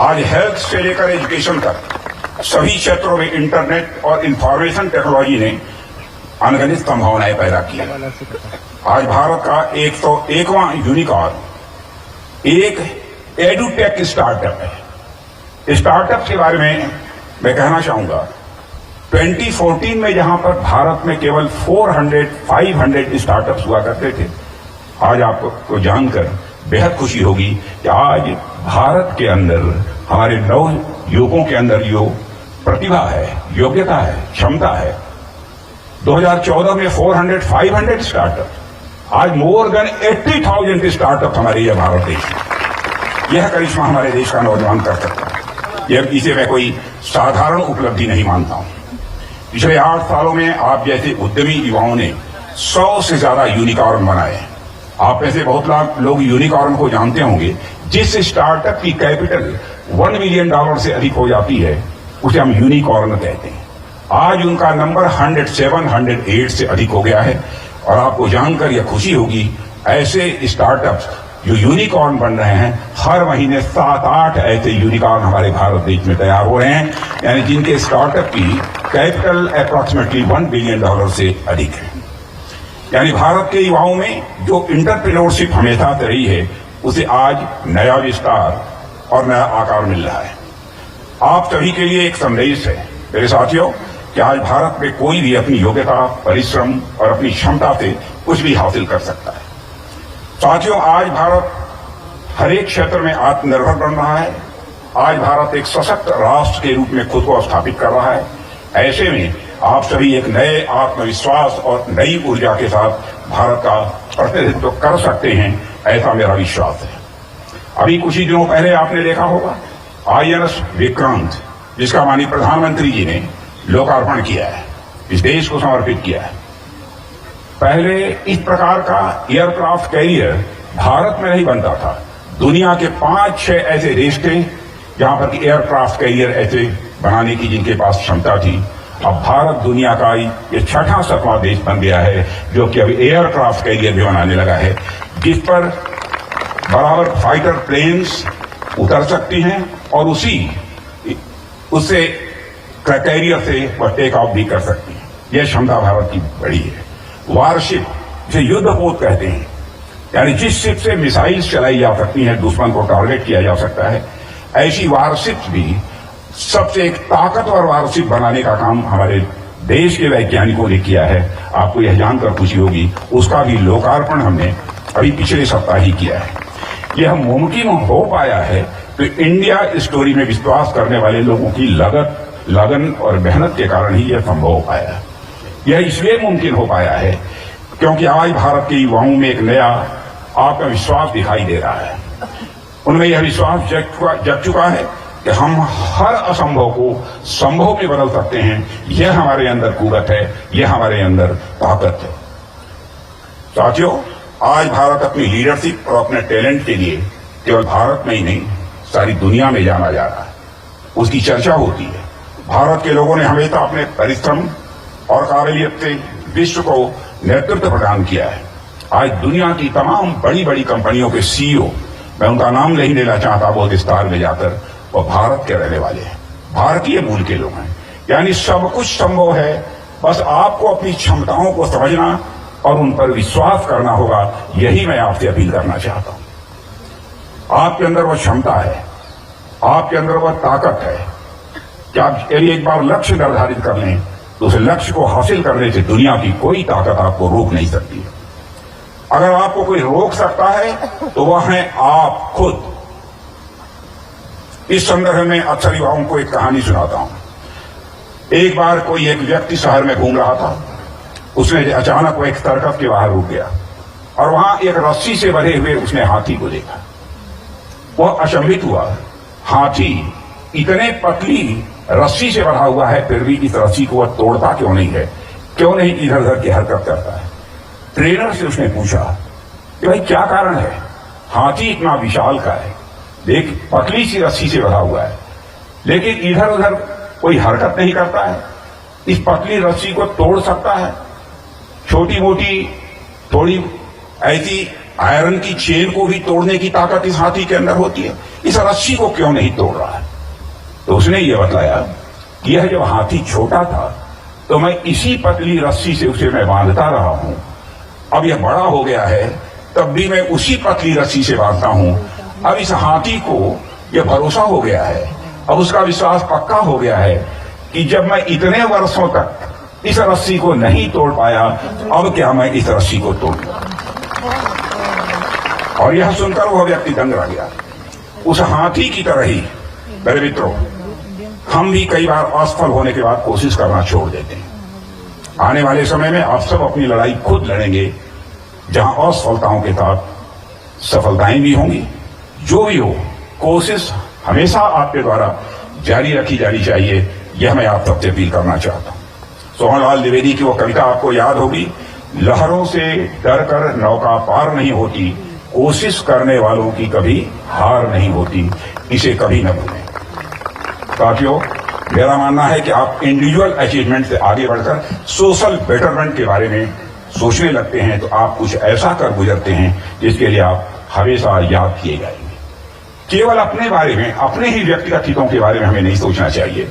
आज हेल्थ से लेकर एजुकेशन तक सभी क्षेत्रों में इंटरनेट और इंफॉर्मेशन टेक्नोलॉजी ने अनगिनत संभावनाएं पैदा की है। आज भारत का 101वां यूनिकॉर्न एक एडुटेक स्टार्टअप है। स्टार्टअप के बारे में मैं कहना चाहूंगा, 2014 में जहां पर भारत में केवल 400-500 स्टार्टअप्स हुआ करते थे, आज आपको जानकर बेहद खुशी होगी कि आज भारत के अंदर हमारे नव युवकों के अंदर जो प्रतिभा है, योग्यता है, क्षमता है, 2014 में 400-500 स्टार्टअप, आज मोर देन 80,000 स्टार्टअप हमारे यह भारत देश में। यह करिश्मा हमारे देश का नौजवान कर सकता है। इसे मैं कोई साधारण उपलब्धि नहीं मानता हूं। पिछले 8 सालों में आप जैसे उद्यमी युवाओं ने 100 से ज्यादा यूनिकॉर्न बनाए। आप में से बहुत लोग यूनिकॉर्न को जानते होंगे। जिस स्टार्टअप की कैपिटल $1 मिलियन से अधिक हो जाती है उसे हम यूनिकॉर्न कहते हैं। आज उनका नंबर 107, 108 से अधिक हो गया है। और आपको जानकर यह खुशी होगी, ऐसे स्टार्टअप्स जो यूनिकॉर्न बन रहे हैं, हर महीने 7-8 ऐसे यूनिकॉर्न हमारे भारत देश में तैयार हो रहे हैं, यानी जिनके स्टार्टअप की कैपिटल अप्रॉक्सीमेटली $1 बिलियन से अधिक है। यानी भारत के युवाओं में जो इंटरप्रेन्योरशिप हमेशा से रही है, उसे आज नया विस्तार और नया आकार मिल रहा है। आप सभी के लिए एक संदेश है मेरे साथियों कि आज भारत में कोई भी अपनी योग्यता, परिश्रम और अपनी क्षमता से कुछ भी हासिल कर सकता है। साथियों, आज भारत हर एक क्षेत्र में आत्मनिर्भर बन रहा है। आज भारत एक सशक्त राष्ट्र के रूप में खुद को स्थापित कर रहा है। ऐसे में आप सभी एक नए आत्मविश्वास और नई ऊर्जा के साथ भारत का प्रतिनिधित्व कर सकते हैं, ऐसा मेरा विश्वास है। अभी कुछ ही दिनों पहले आपने देखा होगा INS विक्रांत, जिसका माननीय प्रधानमंत्री जी ने लोकार्पण किया है, इस देश को समर्पित किया है। पहले इस प्रकार का एयरक्राफ्ट कैरियर भारत में नहीं बनता था। दुनिया के 5-6 ऐसे देश थे जहां पर कि एयरक्राफ्ट कैरियर ऐसे बनाने की जिनके पास क्षमता थी। अब भारत दुनिया का ये 6वां देश बन गया है जो कि अब एयरक्राफ्ट कैरियर भी बनाने लगा है, जिस पर बराबर फाइटर प्लेन्स उतर सकती हैं और उससे कैरियर से वह टेक ऑफ भी कर सकती हैं। यह क्षमता भारत की बड़ी है। वारशिप, जिसे युद्धपोत कहते हैं, यानी जिस शिप से मिसाइल्स चलाई जा सकती हैं, दुश्मन को टारगेट किया जा सकता है, ऐसी वारशिप भी सबसे एक ताकतवर वारशिप बनाने का काम हमारे देश के वैज्ञानिकों ने किया है। आपको यह जानकर खुशी होगी, उसका भी लोकार्पण हमने अभी पिछले सप्ताह ही किया है। यह मुमकिन हो पाया है तो इंडिया स्टोरी में विश्वास करने वाले लोगों की लगन और मेहनत के कारण ही यह संभव हो पाया है। यह इसलिए मुमकिन हो पाया है क्योंकि आज भारत के युवाओं में एक नया आत्मविश्वास दिखाई दे रहा है। उनमें यह विश्वास जग चुका है कि हम हर असंभव को संभव में बदल सकते हैं। यह हमारे अंदर कुवत है, यह हमारे अंदर ताकत है। साथियों, आज भारत अपनी लीडरशिप और अपने टैलेंट के लिए केवल भारत में ही नहीं, सारी दुनिया में जाना जा रहा है। उसकी चर्चा होती है। भारत के लोगों ने हमेशा अपने परिश्रम और काबिलियत से विश्व को नेतृत्व प्रदान किया है। आज दुनिया की तमाम बड़ी बड़ी कंपनियों के CEO, मैं उनका नाम नहीं लेना चाहता बहुत विस्तार में जाकर, वो भारत के रहने वाले हैं, भारतीय मूल के लोग हैं। यानी सब कुछ संभव है, बस आपको अपनी क्षमताओं को समझना और उन पर विश्वास करना होगा। यही मैं आपसे अपील करना चाहता हूं। आपके अंदर वह क्षमता है, आपके अंदर वह ताकत है कि आप यदि एक बार लक्ष्य निर्धारित कर लें तो उस लक्ष्य को हासिल करने से दुनिया की कोई ताकत आपको रोक नहीं सकती है। अगर आपको कोई रोक सकता है तो वह है आप खुद। इस संदर्भ में अक्सर युवाओं को एक कहानी सुनाता हूं। एक बार कोई एक व्यक्ति शहर में घूम रहा था। उसने अचानक वो एक सर्कस के बाहर रुक गया और वहां एक रस्सी से बंधे हुए उसने हाथी को देखा। वह अचंभित हुआ, हाथी इतने पतली रस्सी से बंधा हुआ है, फिर भी इस रस्सी को वह तोड़ता क्यों नहीं है, क्यों नहीं इधर उधर की हरकत करता है। ट्रेनर से उसने पूछा कि भाई क्या कारण है, हाथी इतना विशाल का है, देख पतली सी रस्सी से बंधा हुआ है, लेकिन इधर उधर कोई हरकत नहीं करता है, इस पतली रस्सी को तोड़ सकता है। छोटी मोटी थोड़ी ऐसी आयरन की चेन को भी तोड़ने की ताकत इस हाथी के अंदर होती है, इस रस्सी को क्यों नहीं तोड़ रहा है। तो उसने ये बताया कि यह जब हाथी छोटा था तो मैं इसी पतली रस्सी से उसे मैं बांधता रहा हूं। अब यह बड़ा हो गया है तब भी मैं उसी पतली रस्सी से बांधता हूं। अब इस हाथी को यह भरोसा हो गया है, अब उसका विश्वास पक्का हो गया है कि जब मैं इतने वर्षों तक इस रस्सी को नहीं तोड़ पाया, अब क्या मैं इस रस्सी को तोड़ दूं? और यह सुनकर वह व्यक्ति दंग रह गया। उस हाथी की तरह ही मेरे मित्रों, हम भी कई बार असफल होने के बाद कोशिश करना छोड़ देते हैं। आने वाले समय में आप सब अपनी लड़ाई खुद लड़ेंगे, जहां असफलताओं के साथ सफलताएं भी होंगी। जो भी हो, कोशिश हमेशा आपके द्वारा जारी रखी जानी चाहिए, यह मैं आप सबसे अपील करना चाहता हूं। सोहनलाल द्विवेदी की वो कविता आपको याद होगी, लहरों से डरकर नौका पार नहीं होती, कोशिश करने वालों की कभी हार नहीं होती, इसे कभी न भूलें। साथियों, मेरा मानना है कि आप इंडिविजुअल अचीवमेंट से आगे बढ़कर सोशल बेटरमेंट के बारे में सोचने लगते हैं तो आप कुछ ऐसा कर गुजरते हैं जिसके लिए आप हमेशा याद किए जाएंगे। केवल अपने बारे में, अपने ही व्यक्तिगत हितों के बारे में हमें नहीं सोचना चाहिए।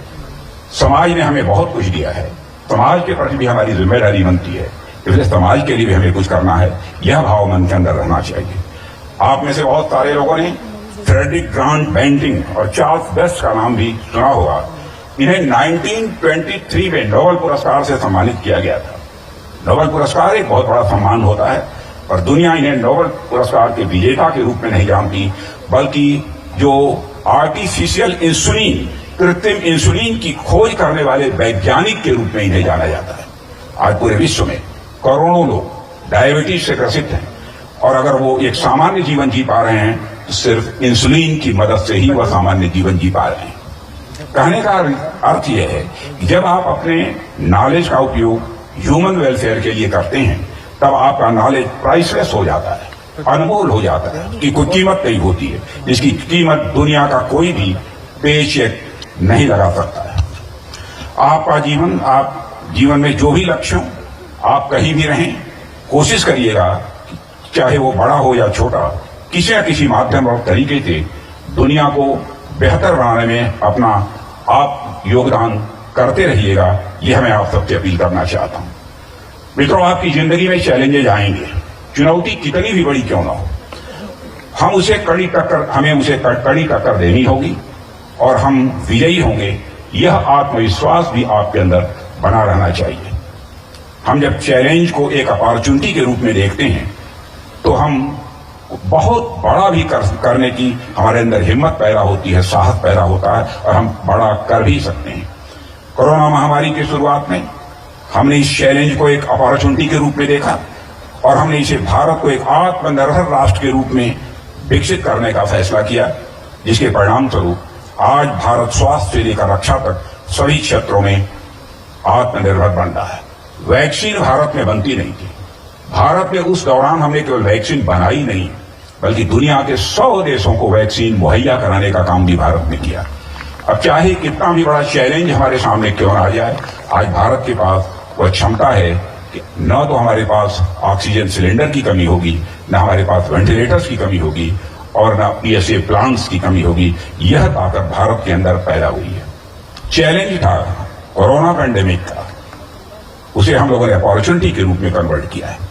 समाज ने हमें बहुत कुछ दिया है, समाज के प्रति भी हमारी जिम्मेदारी बनती है, इसलिए समाज के लिए भी हमें कुछ करना है, यह भाव मन के अंदर रहना चाहिए। आप में से बहुत सारे लोगों ने फ्रेडरिक ग्रांट बेंटिंग और चार्ल्स बेस्ट का नाम भी सुना होगा। इन्हें 1923 में नोबेल पुरस्कार से सम्मानित किया गया था। नोबेल पुरस्कार एक बहुत बड़ा सम्मान होता है, और दुनिया इन्हें नोबेल पुरस्कार के विजेता के रूप में नहीं जानती, बल्कि जो आर्टिफिशियल इंसुलिन, कृत्रिम इंसुलिन की खोज करने वाले वैज्ञानिक के रूप में इन्हें जाना जाता है। आज पूरे विश्व में करोड़ों लोग डायबिटीज से ग्रसित हैं, और अगर वो एक सामान्य जीवन जी पा रहे हैं तो सिर्फ इंसुलिन की मदद से ही वह सामान्य जीवन जी पा रहे हैं। कहने का अर्थ यह है कि जब आप अपने नॉलेज का उपयोग ह्यूमन वेलफेयर के लिए करते हैं, तब आपका नॉलेज प्राइसलेस हो जाता है, अनमोल हो जाता है, कि कोई कीमत नहीं होती है, जिसकी कीमत दुनिया का कोई भी पेचेक नहीं लगा सकता है। आपका जीवन, आप जीवन में जो भी लक्ष्य हो, आप कहीं भी रहें, कोशिश करिएगा, चाहे वो बड़ा हो या छोटा, किसी न किसी माध्यम और तरीके से दुनिया को बेहतर बनाने में अपना आप योगदान करते रहिएगा। यह मैं आप सबसे अपील करना चाहता हूं। मित्रों, आपकी जिंदगी में चैलेंजेज आएंगे, चुनौती कितनी भी बड़ी क्यों ना हो, हमें उसे कड़ी टक्कर देनी होगी, और हम विजयी होंगे। यह आत्मविश्वास भी आपके अंदर बना रहना चाहिए। हम जब चैलेंज को एक अपॉर्चुनिटी के रूप में देखते हैं, तो हम बहुत बड़ा भी करने की हमारे अंदर हिम्मत पैदा होती है, साहस पैदा होता है, और हम बड़ा कर भी सकते हैं। कोरोना महामारी की शुरुआत में हमने इस चैलेंज को एक अपॉर्चुनिटी के रूप में देखा, और हमने इसे भारत को एक आत्मनिर्भर राष्ट्र के रूप में विकसित करने का फैसला किया, जिसके परिणाम स्वरूप आज भारत स्वास्थ्य से लेकर रक्षा तक सभी क्षेत्रों में आत्मनिर्भर बन रहा है। वैक्सीन भारत में बनती नहीं थी। भारत में उस दौरान हमने केवल वैक्सीन बनाई नहीं, बल्कि दुनिया के 100 देशों को वैक्सीन मुहैया कराने का काम भी भारत ने किया। अब चाहे कितना भी बड़ा चैलेंज हमारे सामने क्यों ना आ जाए, आज भारत के पास वह क्षमता है कि न तो हमारे पास ऑक्सीजन सिलेंडर की कमी होगी, न हमारे पास वेंटिलेटर्स की कमी होगी, और न PSA प्लांट्स की कमी होगी। यह ताकत भारत के अंदर पैदा हुई है। चैलेंज था कोरोना पैंडेमिक का, उसे हम लोगों ने अपॉर्चुनिटी के रूप में कन्वर्ट किया है।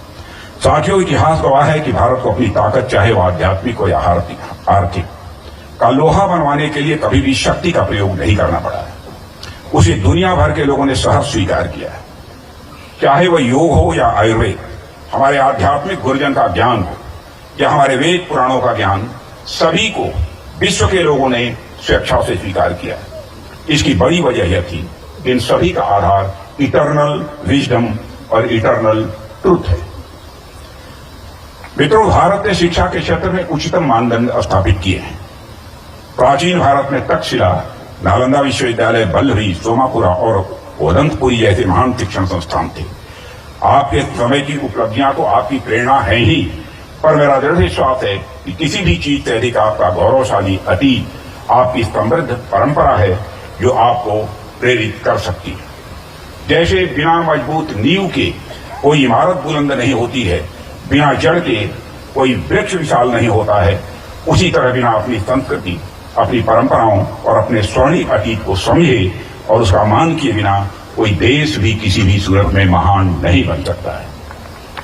साथियों, इतिहास गवाह है कि भारत को अपनी ताकत, चाहे वो आध्यात्मिक हो या आर्थिक, का लोहा बनवाने के लिए कभी भी शक्ति का प्रयोग नहीं करना पड़ा है। उसे दुनिया भर के लोगों ने सहर्ष स्वीकार किया है। चाहे वह योग हो या आयुर्वेद, हमारे आध्यात्मिक गुरुजन का ज्ञान हो या हमारे वेद पुराणों का ज्ञान, सभी को विश्व के लोगों ने स्वेच्छा से स्वीकार किया है। इसकी बड़ी वजह यह थी, इन सभी का आधार इटर्नल विजडम और इटर्नल ट्रूथ है। मित्रों, भारत ने शिक्षा के क्षेत्र में उच्चतम मानदंड स्थापित किए हैं। प्राचीन भारत में तक्षशिला, नालंदा विश्वविद्यालय, बल्लभी, सोमापुरा और ओदंतपुरी जैसे महान शिक्षण संस्थान थे। आपके समय की उपलब्धियां तो आपकी प्रेरणा है ही, पर मेरा दृढ़ विश्वास है कि किसी भी चीज से अधिक आपका गौरवशाली अतीत, आपकी समृद्ध परंपरा है जो आपको प्रेरित कर सकती है। जैसे बिना मजबूत नींव के कोई इमारत बुलंद नहीं होती है, बिना जड़ के कोई वृक्ष विशाल नहीं होता है, उसी तरह बिना अपनी संस्कृति, अपनी परंपराओं और अपने स्वर्णिम अतीत को समझे और उसका मान किए बिना कोई देश भी किसी भी सूरत में महान नहीं बन सकता है।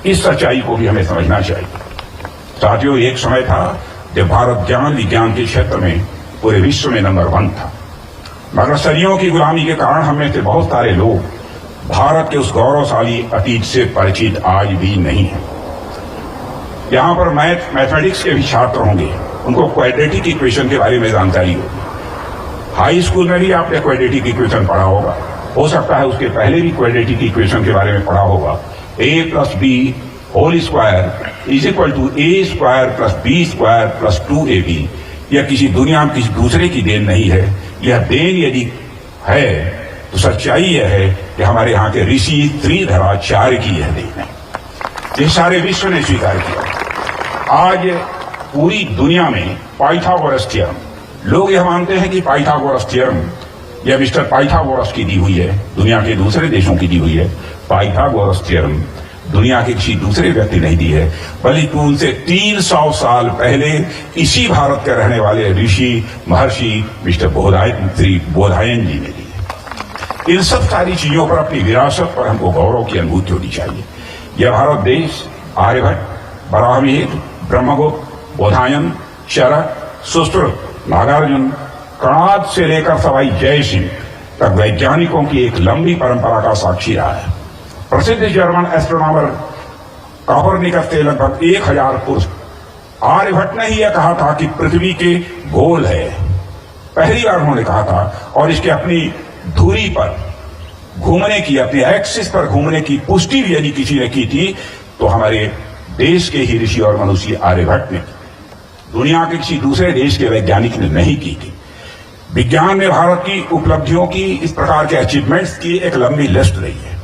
इस सच्चाई को भी हमें समझना चाहिए। साथियों, एक समय था जब भारत ज्ञान विज्ञान के क्षेत्र में पूरे विश्व में नंबर 1 था। मगर सदियों की गुलामी के कारण हम में से बहुत सारे लोग भारत के उस गौरवशाली अतीत से परिचित आज भी नहीं है। यहां पर मैथमेटिक्स के भी छात्र होंगे, उनको क्वाड्रेटिक इक्वेशन के बारे में जानकारी होगी। हाई स्कूल में भी आपने क्वाड्रेटिक इक्वेशन पढ़ा होगा, हो सकता है उसके पहले भी क्वाड्रेटिक इक्वेशन के बारे में पढ़ा होगा। a+b whole square is equal to a² + b² + 2ab। यह किसी दुनिया में किसी दूसरे की देन नहीं है। यह देन यदि है तो सच्चाई यह है कि हमारे यहाँ के ऋषि त्रिधराचार्य की यह देन है, ये सारे विश्व ने स्वीकार किया। आज पूरी दुनिया में पाइथागोरस थ्योरम, लोग यह मानते हैं कि पाइथागोरस थ्योरम यह मिस्टर पाइथागोरस की दी हुई है, दुनिया के दूसरे देशों की दी हुई है। पाइथागोरस थ्योरम दुनिया के किसी दूसरे व्यक्ति नहीं दी है, बल्कि उनसे 300 साल पहले इसी भारत के रहने वाले ऋषि महर्षि मिस्टर बोधायन जी ने दी है। इन सब सारी चीजों पर, अपनी विरासत पर हमको गौरव की अनुभूति होनी चाहिए। यह भारत देश आर्यभट्ट, बराहमिहिर, ब्रह्मगुप्त, बोधायन, चरक, सुश्रुत, नागार्जुन, कणाद से लेकर सवाई जय सिंह तक वैज्ञानिकों की एक लंबी परंपरा का साक्षी रहा है। प्रसिद्ध जर्मन एस्ट्रोनॉमर कॉपरनिकस से लगभग 1000 पूर्व आर्यभट्ट ने ही यह कहा था कि पृथ्वी के गोल है। पहली बार उन्होंने कहा था, और इसके अपनी धुरी पर घूमने की, अपने एक्सिस पर घूमने की पुष्टि भी यदि किसी ने की थी तो हमारे देश के ही ऋषि और मनुष्य आर्यभट्ट ने की, दुनिया के किसी दूसरे देश के वैज्ञानिक ने नहीं की थी। विज्ञान में भारत की उपलब्धियों की, इस प्रकार के अचीवमेंट्स की एक लंबी लिस्ट रही है,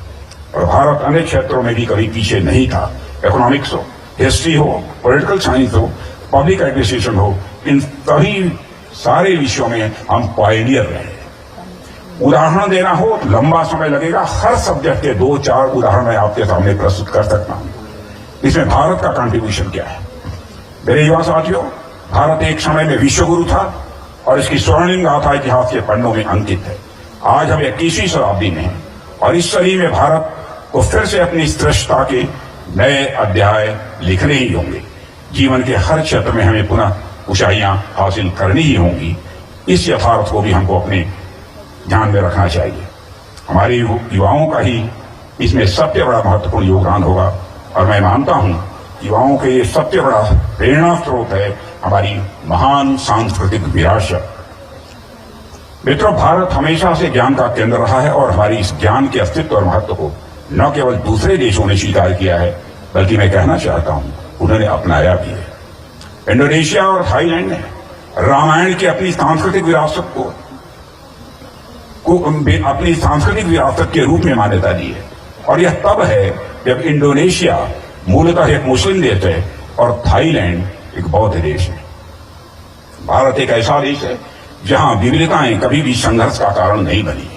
और भारत अनेक क्षेत्रों में भी कभी पीछे नहीं था। इकोनॉमिक्स हो, हिस्ट्री हो, पॉलिटिकल साइंस हो, पब्लिक एडमिनिस्ट्रेशन हो, इन सभी सारे विषयों में हम पायनियर रहे। उदाहरण देना हो तो लंबा समय लगेगा, हर सब्जेक्ट के 2-4 उदाहरण मैं आपके सामने प्रस्तुत कर सकता हूं। इसमें भारत का कंट्रीब्यूशन क्या है। मेरे युवा साथियों, भारत एक समय में विश्वगुरु था और इसकी स्वर्णिम गाथा इतिहास के पन्नों में अंकित है। आज हम 21वीं शताब्दी में हैं और इस सदी में भारत को फिर से अपनी श्रेष्ठता के नए अध्याय लिखने ही होंगे। जीवन के हर क्षेत्र में हमें पुनः ऊंचाइयां हासिल करनी ही होंगी। इस यथार्थ को भी हमको अपने ध्यान में रखना चाहिए। हमारे युवाओं का ही इसमें सबसे बड़ा महत्वपूर्ण योगदान होगा, और मैं मानता हूं युवाओं के ये सबसे बड़ा प्रेरणा स्रोत है हमारी महान सांस्कृतिक विरासत। मित्रों, भारत हमेशा से ज्ञान का केंद्र रहा है और हमारी इस ज्ञान के अस्तित्व और महत्व को न केवल दूसरे देशों ने स्वीकार किया है, बल्कि मैं कहना चाहता हूं उन्होंने अपनाया भी है। इंडोनेशिया और थाईलैंड ने रामायण की अपनी सांस्कृतिक विरासत को अपनी सांस्कृतिक विरासत के रूप में मान्यता दी है, और यह तब है जब इंडोनेशिया मूलतः एक मुस्लिम देश है और थाईलैंड एक बौद्ध देश है। भारत एक ऐसा देश है जहां विविधताएं कभी भी संघर्ष का कारण नहीं बनी है।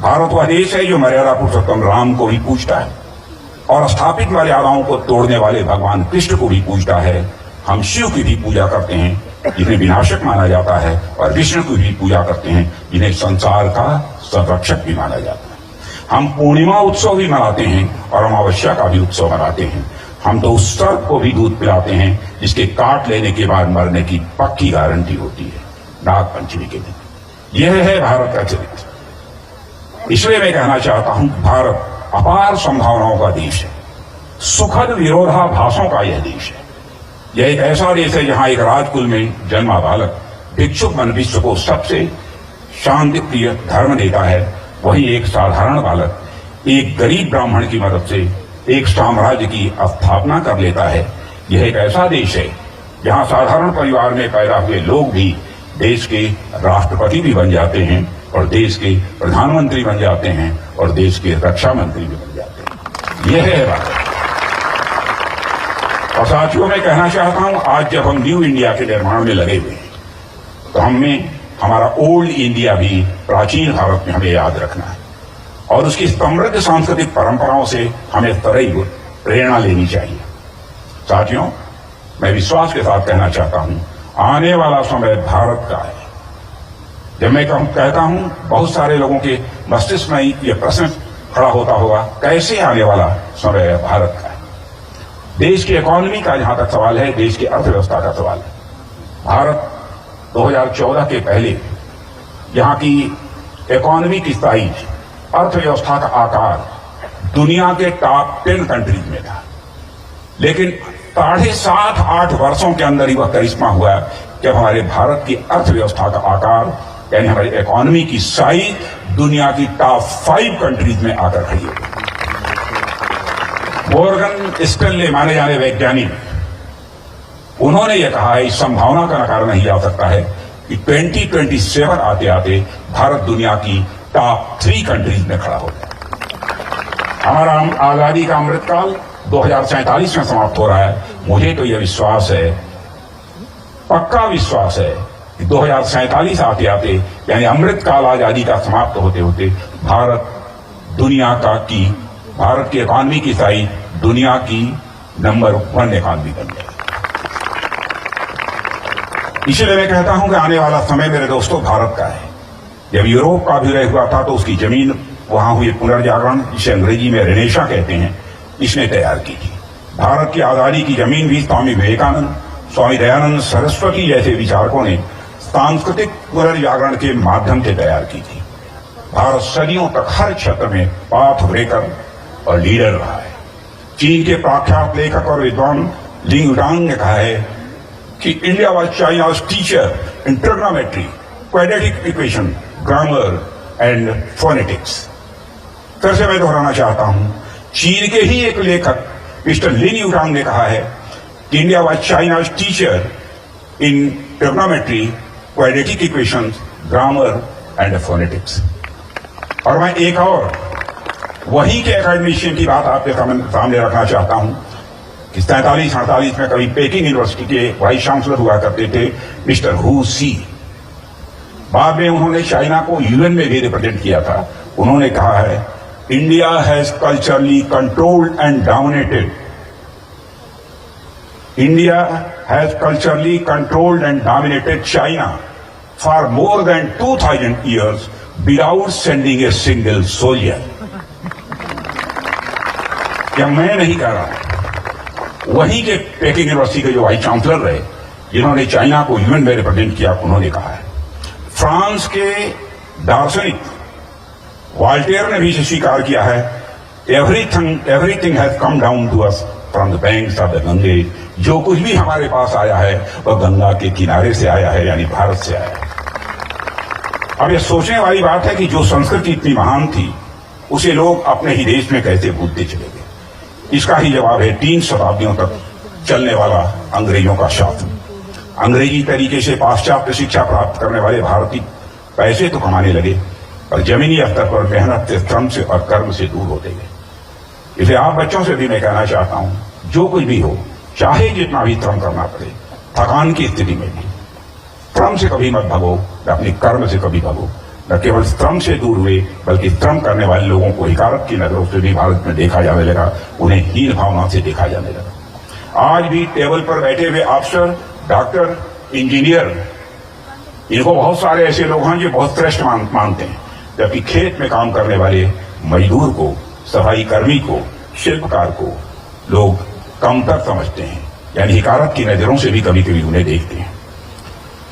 भारत वह देश है जो मर्यादा पुरुषोत्तम राम को भी पूजता है और स्थापित मर्यादाओं को तोड़ने वाले भगवान कृष्ण को भी पूजता है। हम शिव की भी पूजा करते हैं जिन्हें विनाशक माना जाता है, और विष्णु की भी पूजा करते हैं जिन्हें संसार का संरक्षक भी माना जाता है। हम पूर्णिमा उत्सव भी मनाते हैं और अमावस्या का भी उत्सव मनाते हैं। हम तो उस सर्प को भी दूध पिलाते हैं जिसके काट लेने के बाद मरने की पक्की गारंटी होती है, नाग पंचमी के दिन। यह है भारत का चरित्र। इसलिए मैं कहना चाहता हूं, भारत अपार संभावनाओं का देश है, सुखद विरोधाभासों का यह देश है। यह एक ऐसा देश है जहां एक राजकुल में जन्मा बालक भिक्षुक मन विश्व को सबसे शांति प्रिय धर्म देता है, वहीं एक साधारण बालक एक गरीब ब्राह्मण की मदद से एक साम्राज्य की स्थापना कर लेता है। यह एक ऐसा देश है जहां साधारण परिवार में पैदा हुए लोग भी देश के राष्ट्रपति भी बन जाते हैं और देश के प्रधानमंत्री बन जाते हैं और देश के रक्षा मंत्री भी बन जाते हैं। यह है भारत। और साथियों, मैं कहना चाहता हूं, आज जब हम न्यू इंडिया के निर्माण में लगे हुए हैं तो हमें हमारा ओल्ड इंडिया भी, प्राचीन भारत में हमें याद रखना है और उसकी समृद्ध सांस्कृतिक परंपराओं से हमें सदैव प्रेरणा लेनी चाहिए। साथियों, मैं विश्वास के साथ कहना चाहता हूं, आने वाला समय भारत का है। जब मैं कहता हूं, बहुत सारे लोगों के मस्तिष्क में यह प्रश्न खड़ा होता होगा, कैसे आने वाला समय भारत का है। देश की इकोनॉमी का जहां तक सवाल है, देश की अर्थव्यवस्था का सवाल है। भारत 2014 के पहले यहां की इकोनॉमी की साइज, अर्थव्यवस्था का आकार दुनिया के टॉप 10 कंट्रीज में था। लेकिन 7.5-8 वर्षों के अंदर ही वह करिश्मा हुआ कि हमारे भारत की अर्थव्यवस्था का आकार यानी हमारी इकोनॉमी की साइज दुनिया की टॉप 5 कंट्रीज में आकर खड़ी है। मॉर्गन स्टैनले माने जाने वैज्ञानिक, उन्होंने यह कहा है, इस संभावना का नकार नहीं जा सकता है कि 2027 आते आते भारत दुनिया की टॉप 3 कंट्रीज में खड़ा हो जाए। हमारा आजादी का अमृतकाल 2047 में समाप्त हो रहा है। मुझे तो यह विश्वास है, पक्का विश्वास है कि 2047 आते आते यानी अमृतकाल आजादी का समाप्त होते होते भारत की इकॉनमी की साइज दुनिया की नंबर 1 इकॉनमी बन जाए। इसलिए मैं कहता हूं कि आने वाला समय मेरे दोस्तों भारत का है। जब यूरोप का अभ्युदय हुआ था तो उसकी जमीन, वहां हुई पुनर्जागरण, जिसे अंग्रेजी में रेनेसां कहते हैं, इसने तैयार की थी। भारत की आजादी की जमीन भी स्वामी विवेकानंद, स्वामी दयानंद सरस्वती जैसे विचारकों ने सांस्कृतिक पुनर्जागरण के माध्यम से तैयार की थी। भारत सदियों तक हर क्षेत्र में पाथ ब्रेकर और लीडर रहा है। चीन के प्रख्यात लेखक और विद्वान लिंग युटांग ने कहा है कि India was China's teacher in trigonometry, quadratic equation, grammar and phonetics. फिर से मैं दोहराना चाहता हूं, चीन के ही एक लेखक मिस्टर लिंग युटांग ने कहा है कि India was China's teacher in trigonometry, quadratic equation, grammar and phonetics. और मैं एक और वही के एकेडमिशियन की बात आपके सामने रखना चाहता हूं कि 47-48 में कभी पेकिंग यूनिवर्सिटी के वाइस चांसलर हुआ करते थे मिस्टर हू सी। बाद में उन्होंने चाइना को यूएन में भी रिप्रेजेंट किया था। उन्होंने कहा है, India has culturally controlled and dominated, India has culturally controlled and dominated China for more than 2000 years without sending a single soldier. क्या मैं नहीं कह रहा, वहीं के पेकिंग यूनिवर्सिटी के जो वाइस चांसलर रहे, जिन्होंने चाइना को यूएन में रिप्रेजेंट किया, उन्होंने कहा है। फ्रांस के दार्शनिक वॉल्टेयर ने भी इसे स्वीकार किया है, everything has come down to us from the banks of the Gange. जो कुछ भी हमारे पास आया है वह गंगा के किनारे से आया है, यानी भारत से आया है। अब यह सोचने वाली बात है कि जो संस्कृति इतनी महान थी, उसे लोग अपने ही देश में कैसे भूलते चले गए। इसका ही जवाब है 3 शताब्दियों तक चलने वाला अंग्रेजों का शासन। अंग्रेजी तरीके से पाश्चात्य शिक्षा प्राप्त करने वाले भारतीय पैसे तो कमाने लगे, और जमीनी स्तर पर मेहनत से, श्रम से और कर्म से दूर होते गए। इसलिए आप बच्चों से भी मैं कहना चाहता हूं, जो कुछ भी हो, चाहे जितना भी श्रम करना पड़े, थकान की स्थिति में भी श्रम से कभी मत भागो, न अपने कर्म से कभी भागो। न केवल श्रम से दूर हुए, बल्कि श्रम करने वाले लोगों को हिकारत की नजरों से भी भारत में देखा जाने लगा, उन्हें हीन भावना से देखा जाने लगा। आज भी टेबल पर बैठे हुए अफसर, डॉक्टर, इंजीनियर, इनको बहुत सारे ऐसे लोग हैं जो बहुत श्रेष्ठ मानते हैं, जबकि खेत में काम करने वाले मजदूर को, सफाई कर्मी को, शिल्पकार को लोग कमतर समझते हैं, यानी हिकारत की नजरों से भी कभी कभी उन्हें देखते हैं।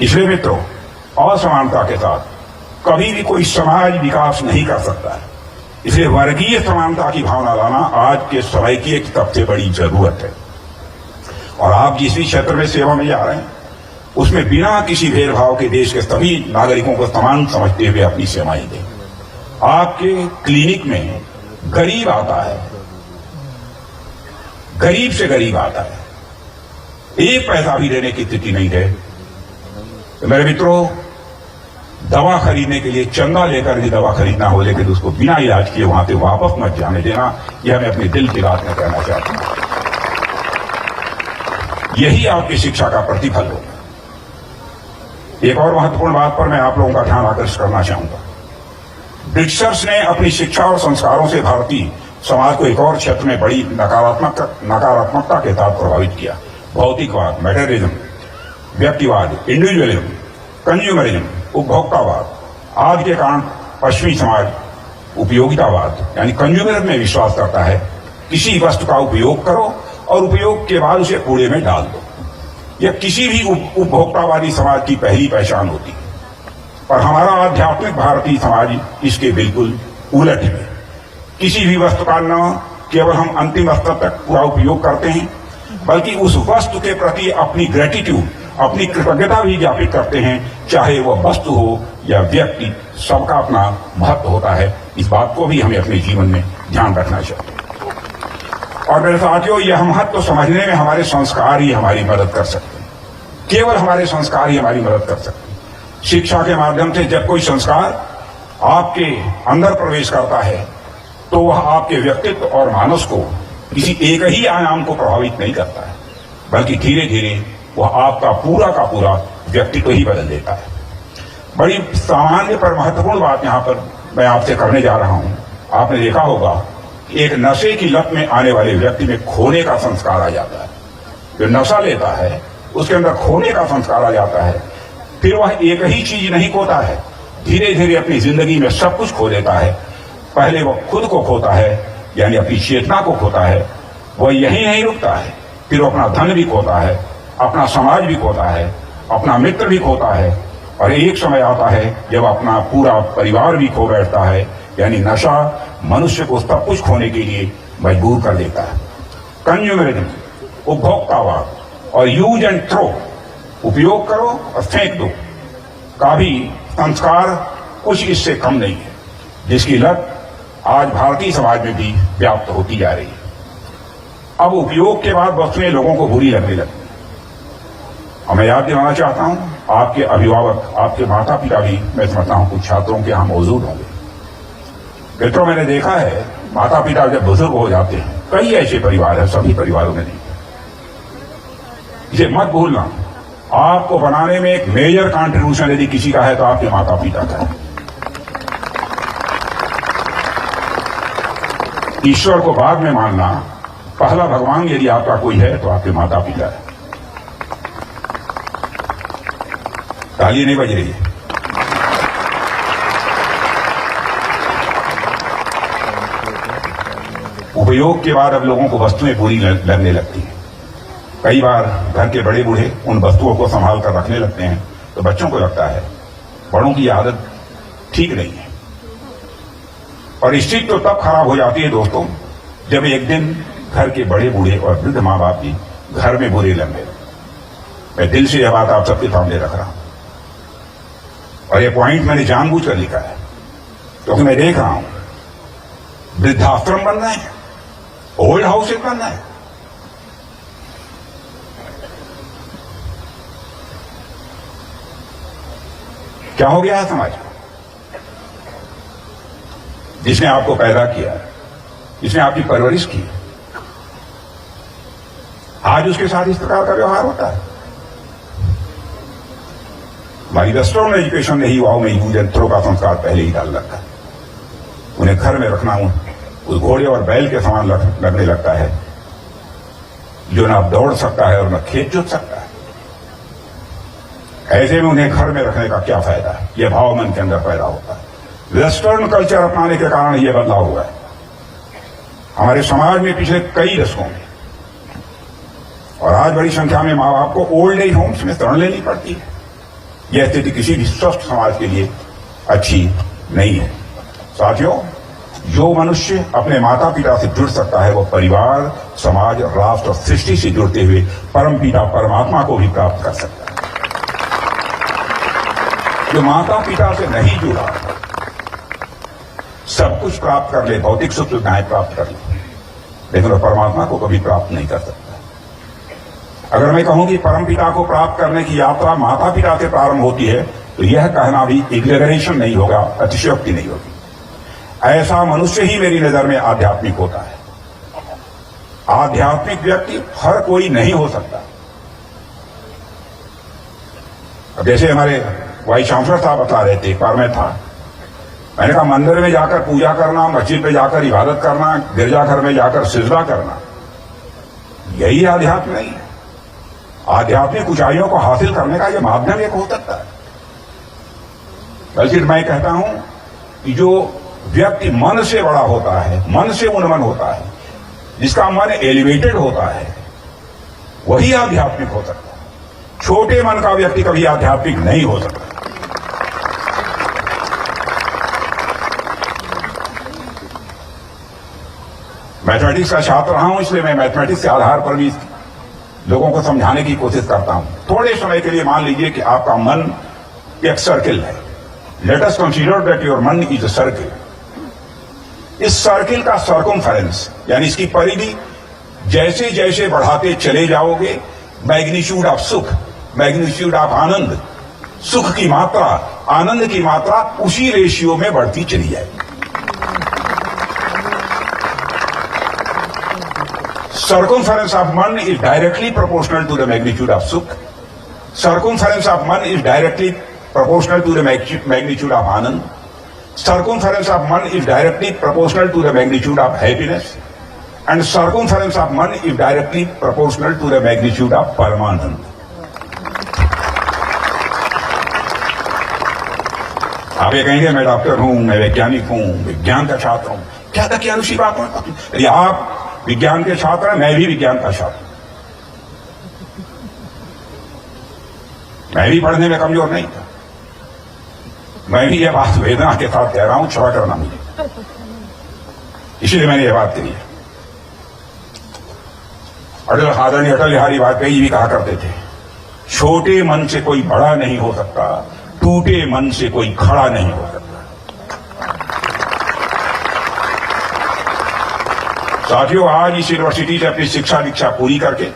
इसलिए मित्रों, असमानता के साथ कभी भी कोई समाज विकास नहीं कर सकता है। इसलिए वर्गीय समानता की भावना लाना आज के समय की एक सबसे बड़ी जरूरत है। और आप जिस भी क्षेत्र में सेवा में जा रहे हैं, उसमें बिना किसी भेदभाव के देश के सभी नागरिकों को समान समझते हुए अपनी सेवाएं दें। आपके क्लिनिक में गरीब आता है, गरीब से गरीब आता है, 1 पैसा भी देने की स्थिति नहीं है, तो मेरे मित्रों, दवा खरीदने के लिए चंदा लेकर भी दवा खरीदना हो, लेकिन उसको बिना इलाज किए वहां से वापस मत जाने देना। यह मैं अपने दिल की बात में कहना चाहता हूं। यही आपकी शिक्षा का प्रतिफल होगा। एक और महत्वपूर्ण बात पर मैं आप लोगों का ध्यान आकर्षित करना चाहूंगा। ब्रिटिशर्स ने अपनी शिक्षा और संस्कारों से भारतीय समाज को एक और क्षेत्र में बड़ी नकारात्मकता के साथ प्रभावित किया। भौतिकवाद, मटेरियलिज्म, व्यक्तिवाद, इंडिविजुअलिज्म, कंज्यूमरिज्म, उपभोक्तावाद आदि के कारण पश्चिमी समाज उपयोगितावाद यानी कंज्यूमरिज्म में विश्वास करता है। किसी वस्तु का उपयोग करो और उपयोग के बाद उसे कूड़े में डाल दो। यह किसी भी उपभोक्तावादी समाज की पहली पहचान होती है। और हमारा आध्यात्मिक भारतीय समाज इसके बिल्कुल उलट है। किसी भी वस्तु का न केवल हम अंतिम स्तर तक पूरा उपयोग करते हैं, बल्कि उस वस्तु के प्रति अपनी ग्रेटिट्यूड, अपनी कृतज्ञता भी ज्ञापित करते हैं। चाहे वह वस्तु हो या व्यक्ति, सबका अपना महत्व होता है। इस बात को भी हमें अपने जीवन में ध्यान रखना चाहिए। और मेरे साथियों, यह महत्व समझने में हमारे संस्कार ही हमारी मदद कर सकते हैं। केवल हमारे संस्कार ही हमारी मदद कर सकते हैं। शिक्षा के माध्यम से जब कोई संस्कार आपके अंदर प्रवेश करता है तो वह आपके व्यक्तित्व और मानस को किसी एक ही आयाम को प्रभावित नहीं करता है, बल्कि धीरे धीरे वह आपका पूरा का पूरा व्यक्तित्व ही बदल देता है। बड़ी सामान्य पर महत्वपूर्ण बात यहां पर मैं आपसे करने जा रहा हूं। आपने देखा होगा कि एक नशे की लत में आने वाले व्यक्ति में खोने का संस्कार आ जाता है। जो नशा लेता है उसके अंदर खोने का संस्कार आ जाता है। फिर वह एक ही चीज नहीं खोता है, धीरे धीरे अपनी जिंदगी में सब कुछ खो देता है। पहले वह खुद को खोता है, यानी अपनी चेतना को खोता है। वह यही नहीं रुकता है, फिर वो अपना धन भी खोता है, अपना समाज भी खोता है, अपना मित्र भी खोता है। और एक समय आता है जब अपना पूरा परिवार भी खो बैठता है। यानी नशा मनुष्य को सब कुछ खोने के लिए मजबूर कर देता है। कंज्यूमरिज्म, उपभोक्तावाद और यूज एंड थ्रो, उपयोग करो और फेंक दो, का भी संस्कार कुछ इससे कम नहीं है, जिसकी लत आज भारतीय समाज में भी व्याप्त होती जा रही है। अब उपयोग के बाद वस्तुएं लोगों को बुरी लगने लगती हैं। और मैं याद दिलाना चाहता हूं, आपके अभिभावक, आपके माता पिता भी, मैं समझता हूं कुछ छात्रों के यहां मौजूद होंगे। मित्रों, मैंने देखा है माता पिता जब बुजुर्ग हो जाते हैं, कई ऐसे परिवार हैं, सभी परिवारों में नहीं, इसे मत भूलना। आपको बनाने में एक मेजर कंट्रीब्यूशन यदि किसी का है तो आपके माता पिता का है। ईश्वर को बाद में मानना, पहला भगवान यदि आपका कोई है तो आपके माता पिता है। ताली नहीं बज रही है। उपयोग के बाद अब लोगों को वस्तुएं बुरी लगने लगती हैं। कई बार घर के बड़े बूढ़े उन वस्तुओं को संभाल कर रखने लगते हैं तो बच्चों को लगता है बड़ों की आदत ठीक नहीं है। और स्थिति तो तब खराब हो जाती है दोस्तों, जब एक दिन घर के बड़े बूढ़े और वृद्ध मां बाप भी घर में बुरे लगने लगे। मैं दिल से यह बात आप सबके सामने रख रहा हूं और यह पॉइंट मैंने जानबूझकर लिखा है, क्योंकि मैं देख रहा हूं वृद्धाश्रम बनना है, ओल्ड हाउसेज बनना है। क्या हो गया है समाज को? जिसने आपको पैदा किया, जिसने आपकी परवरिश की, आज उसके साथ इस प्रकार का व्यवहार होता है। हमारी वेस्टर्न एजुकेशन ने ही युवाओं में यूज एंड थ्रो का संस्कार पहले ही डाल रखा है। उन्हें घर में रखना उस घोड़े और बैल के समान लगने लगता है, जो ना दौड़ सकता है और न खेत जोत सकता है। ऐसे में उन्हें घर में रखने का क्या फायदा है? यह भाव मन के अंदर पैदा होता है। वेस्टर्न कल्चर अपनाने के कारण यह बदलाव हुआ है हमारे समाज में पिछले कई दशकों में। और आज बड़ी संख्या में मां बाप को ओल्ड एज होम्स में शरण लेनी पड़ती है। यह स्थिति किसी भी स्वस्थ समाज के लिए अच्छी नहीं है। साथियों, जो मनुष्य अपने माता पिता से जुड़ सकता है, वह परिवार, समाज, राष्ट्र और सृष्टि से जुड़ते हुए परम पिता परमात्मा को भी प्राप्त कर सकता है। जो माता पिता से नहीं जुड़ा, सब कुछ प्राप्त कर ले, भौतिक सुख सुविधाएं प्राप्त कर ले, लेकिन वह परमात्मा को कभी प्राप्त नहीं कर सकता। अगर मैं कहूं कि परमपिता को प्राप्त करने की यात्रा माता पिता से प्रारंभ होती है, तो यह कहना भी एग्जैजरेशन नहीं होगा, अतिशयोक्ति नहीं होगी। ऐसा मनुष्य ही मेरी नजर में आध्यात्मिक होता है। आध्यात्मिक व्यक्ति हर कोई नहीं हो सकता। अब जैसे हमारे वाइस चांसलर साहब बता रहे थे, एक बार मैं था, मैंने कहा मंदिर में जाकर पूजा करना, मस्जिद में जाकर इबादत करना, गिरजाघर में जाकर सिजदा करना, यही आध्यात्म नहीं है। आध्यात्मिक ऊंचाइयों को हासिल करने का यह माध्यम एक हो सकता है। बल्कि मैं कहता हूं कि जो व्यक्ति मन से बड़ा होता है, मन से उन्मन होता है, जिसका मन एलिवेटेड होता है, वही आध्यात्मिक हो सकता है। छोटे मन का व्यक्ति कभी आध्यात्मिक नहीं हो सकता। मैथमेटिक्स का छात्र रहा हूं, इसलिए मैं मैथमेटिक्स के आधार पर भी लोगों को समझाने की कोशिश करता हूं। थोड़े समय के लिए मान लीजिए कि आपका मन एक सर्किल है। Let us consider that your मन इज अ सर्किल। इस सर्किल का सर्कमफेरेंस यानी इसकी परिधि जैसे जैसे बढ़ाते चले जाओगे, मैग्नीट्यूड ऑफ सुख, मैग्नीट्यूड ऑफ आनंद, सुख की मात्रा, आनंद की मात्रा उसी रेशियो में बढ़ती चली जाएगी। Circumference of man is directly proportional to the magnitude of sukh. Circumference of man is directly proportional to the magnitude of anand. Circumference of man is directly proportional to the magnitude of happiness. And circumference of man is directly proportional to the magnitude of paramanand. आप ये कहेंगे मैं doctor हूं, मैं वैज्ञानिक हूं, विज्ञान का छात्र हूं, क्या था क्या अनुशी बात है? आप विज्ञान के छात्र हैं, मैं भी विज्ञान का छात्र। मैं भी पढ़ने में कमजोर नहीं था। मैं भी यह बात वेदना के साथ कह रहा हूं, क्षमा करना मुझे, इसलिए मैंने यह बात कही है। आदरणीय अटल बिहारी वाजपेयी भी कहा करते थे, छोटे मन से कोई बड़ा नहीं हो सकता, टूटे मन से कोई खड़ा नहीं हो सकता। साथियों, आज इस यूनिवर्सिटी से अपनी शिक्षा दीक्षा पूरी करके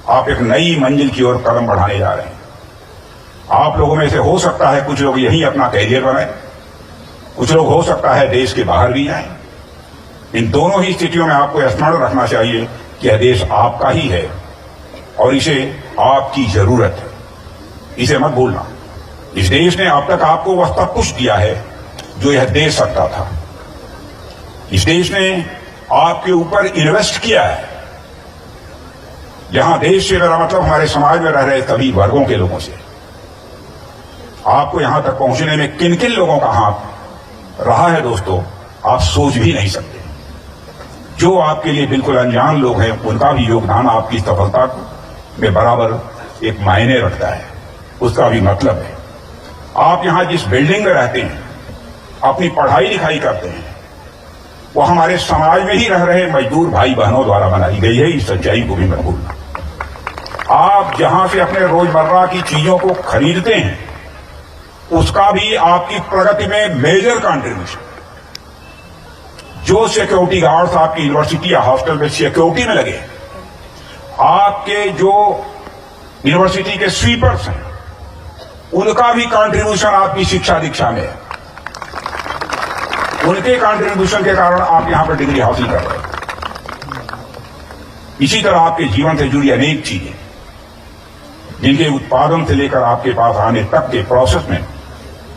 आप एक नई मंजिल की ओर कदम बढ़ाने जा रहे हैं। आप लोगों में से हो सकता है कुछ लोग यहीं अपना कैरियर बनाएं, कुछ लोग हो सकता है देश के बाहर भी जाएं। इन दोनों ही स्थितियों में आपको स्मरण रखना चाहिए कि यह देश आपका ही है और इसे आपकी जरूरत है। इसे मत भूलना। इस देश ने अब तक आपको वह सब कुछ दिया है जो यह दे सकता था। इस देश ने आपके ऊपर इन्वेस्ट किया है। यहां देश से मेरा मतलब हमारे समाज में रह रहे सभी वर्गों के लोगों से। आपको यहां तक पहुंचने में किन किन लोगों का हाथ रहा है दोस्तों, आप सोच भी नहीं सकते। जो आपके लिए बिल्कुल अनजान लोग हैं, उनका भी योगदान आपकी सफलता में बराबर एक मायने रखता है, उसका भी मतलब है। आप यहां जिस बिल्डिंग में रहते हैं, अपनी पढ़ाई लिखाई करते हैं, वो हमारे समाज में ही रह रहे मजदूर भाई बहनों द्वारा बनाई गई है। इस सच्चाई को भी मत भूलना। आप जहां से अपने रोजमर्रा की चीजों को खरीदते हैं, उसका भी आपकी प्रगति में मेजर कंट्रीब्यूशन। जो सिक्योरिटी गार्ड्स आपकी यूनिवर्सिटी या हॉस्टल में सिक्योरिटी में लगे, आपके जो यूनिवर्सिटी के स्वीपर्स हैं, उनका भी कंट्रीब्यूशन आपकी शिक्षा दीक्षा में है। उनके कंट्रीब्यूशन के कारण आप यहां पर डिग्री हासिल कर रहे हैं। इसी तरह आपके जीवन से जुड़ी अनेक चीजें, जिनके उत्पादन से लेकर आपके पास आने तक के प्रोसेस में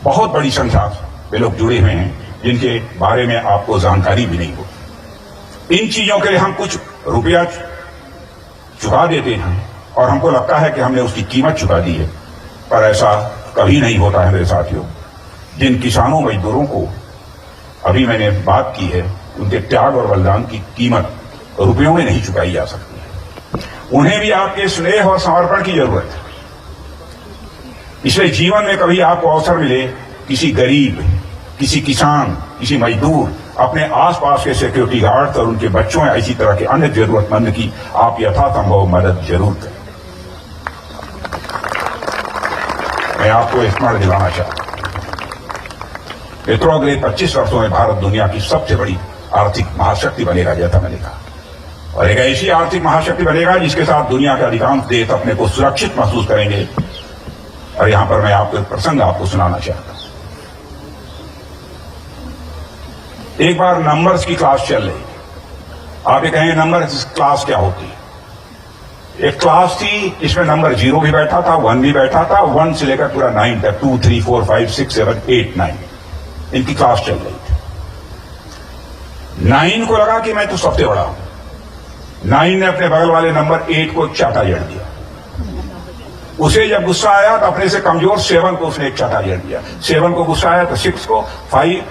बहुत बड़ी संख्या में लोग जुड़े हुए हैं, जिनके बारे में आपको जानकारी भी नहीं होती। इन चीजों के लिए हम कुछ रुपया चुका देते हैं और हमको लगता है कि हमने उसकी कीमत चुका दी है, पर ऐसा कभी नहीं होता है मेरे साथियों। जिन किसानों मजदूरों को अभी मैंने बात की है, उनके त्याग और बलिदान की कीमत रुपयों में नहीं चुकाई जा सकती। उन्हें भी आपके स्नेह और समर्पण की जरूरत है। इसलिए जीवन में कभी आपको अवसर मिले, किसी गरीब, किसी किसान, किसी मजदूर, अपने आसपास के सिक्योरिटी गार्ड्स और उनके बच्चों या इसी तरह के अन्य जरूरतमंद की आप यथासंभव मदद जरूर करें। मैं आपको स्मरण दिलाना चाहता हूं, मित्रों, अगले 25 वर्षों में भारत दुनिया की सबसे बड़ी आर्थिक महाशक्ति बनेगा, जैसा मैंने कहा, और एक ऐसी आर्थिक महाशक्ति बनेगा जिसके साथ दुनिया के अधिकांश देश अपने को सुरक्षित महसूस करेंगे। और यहां पर मैं आपको एक प्रसंग आपको सुनाना चाहता हूं। एक बार नंबर्स की क्लास चल रही। आप ये कहेंगे नंबर क्लास क्या होती है? एक क्लास थी, इसमें नंबर 0 भी बैठा था, 1 भी बैठा था, 1 से लेकर पूरा 9 तक, 2, 3, 4, 5, 6, 7, 8, 9 इनकी क्लास चल रही थी। 9 को लगा कि मैं तो सबसे बड़ा हूं। 9 ने अपने बगल वाले नंबर 8 को चाटा जड़ दिया। उसे जब गुस्सा आया तो अपने से कमजोर 7 को उसने एक चाटा जड़ दिया। 7 को गुस्सा आया तो 6 को, 5,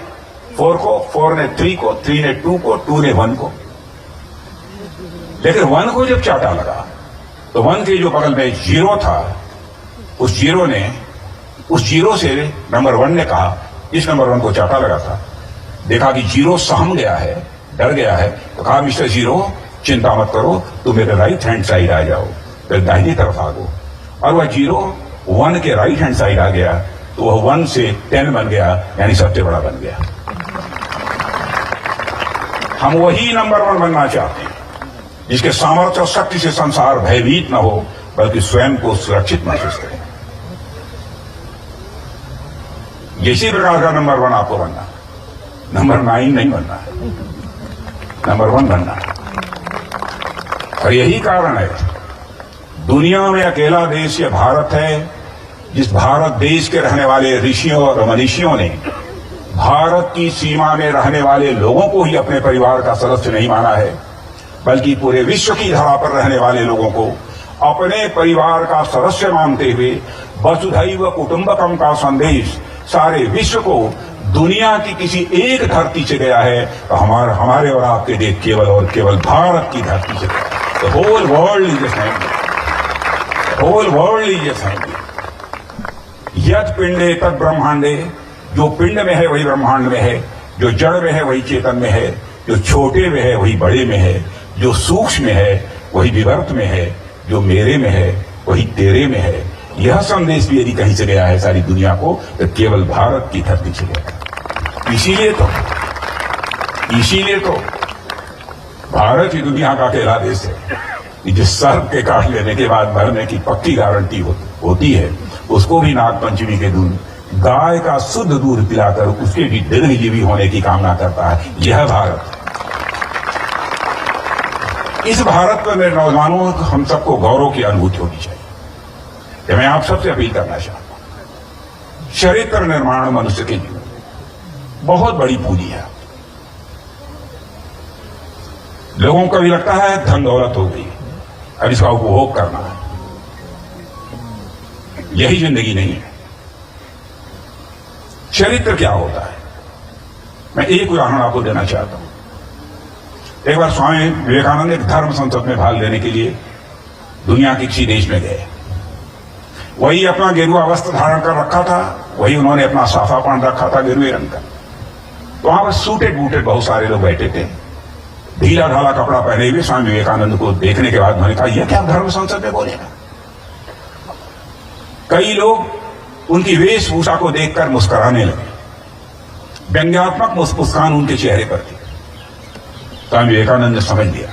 4 को, 4 ने 3 को, 3 ने 2 को, 2 ने 1 को। लेकिन 1 को जब चाटा लगा तो 1 के जो बगल में 0 था, उस जीरो से नंबर 1 ने कहा, इस नंबर 1 को चाटा लगा था, देखा कि जीरो सहम गया है, डर गया है, तो कहा मिस्टर जीरो चिंता मत करो, तुम मेरे राइट हैंड साइड आ जाओ, फिर दाहिनी तरफ आ गो। और वह जीरो 1 के राइट हैंड साइड आ गया, तो वह 1 से 10 बन गया, यानी सबसे बड़ा बन गया। हम वही नंबर 1 बनना चाहते हैं जिसके सामर्थ्य और शक्ति से संसार भयभीत न हो, बल्कि स्वयं को सुरक्षित महसूस करे। इसी प्रकार का नंबर 1 आपको बनना, नंबर 9 नहीं बनना है, नंबर 1 बनना है। और यही कारण है दुनिया में अकेला देश ये भारत है, जिस भारत देश के रहने वाले ऋषियों और मनीषियों ने भारत की सीमा में रहने वाले लोगों को ही अपने परिवार का सदस्य नहीं माना है, बल्कि पूरे विश्व की धरा पर रहने वाले लोगों को अपने परिवार का सदस्य मानते हुए वसुधैव कुटुंबकम का संदेश सारे विश्व को दुनिया की किसी एक धरती से गया है, तो हमारे और आपके देश केवल और केवल भारत की धरती से गया। The whole world is a family. The whole world is a family. यद पिंडे तद ब्रह्मांडे, जो पिंड में है वही ब्रह्मांड में है, जो जड़ में है वही चेतन में है, जो छोटे में है वही बड़े में है, जो सूक्ष्म में है वही विवर्त में है, जो मेरे में है वही तेरे में है। यह संदेश भी यदि कहीं से गया है सारी दुनिया को, तो केवल भारत की धरती से गया। इसीलिए तो भारत ही दुनिया का अकेला देश है कि जिस सर्प के काट लेने के बाद मरने की पक्की गारंटी होती है, उसको भी नाग पंचमी के दिन गाय का शुद्ध दूध पिलाकर उसके भी दीर्घजीवी होने की कामना करता है। यह भारत, इस भारत पर मेरे नौजवानों हम सबको गौरव की अनुभूति होनी चाहिए। कि मैं आप सबसे अपील करना चाहता हूं, चरित्र निर्माण मनुष्य के जीवन बहुत बड़ी पूंजी है। लोगों को भी लगता है धन दौलत हो गई, अब इसका उपभोग करना है। यही जिंदगी नहीं है। चरित्र क्या होता है, मैं एक उदाहरण आपको देना चाहता हूं। एक बार स्वामी विवेकानंद एक धर्म संसद में भाग लेने के लिए दुनिया के किसी देश में गए। वही अपना गेरुआ वस्त्र धारण कर रखा था, वही उन्होंने अपना साफा पहन रखा था गेरुए रंग का। तो वहां पर सूटेड बूटेड बहुत सारे लोग बैठे थे, ढीला ढाला कपड़ा पहने हुए। स्वामी विवेकानंद को देखने के बाद उन्होंने कहा, यह क्या धर्म संसद में बोलेगा। कई लोग उनकी वेशभूषा को देखकर मुस्कुराने लगे, व्यंग्यात्मक मुस्कान उनके चेहरे पर थी। स्वामी विवेकानंद ने समझ लिया।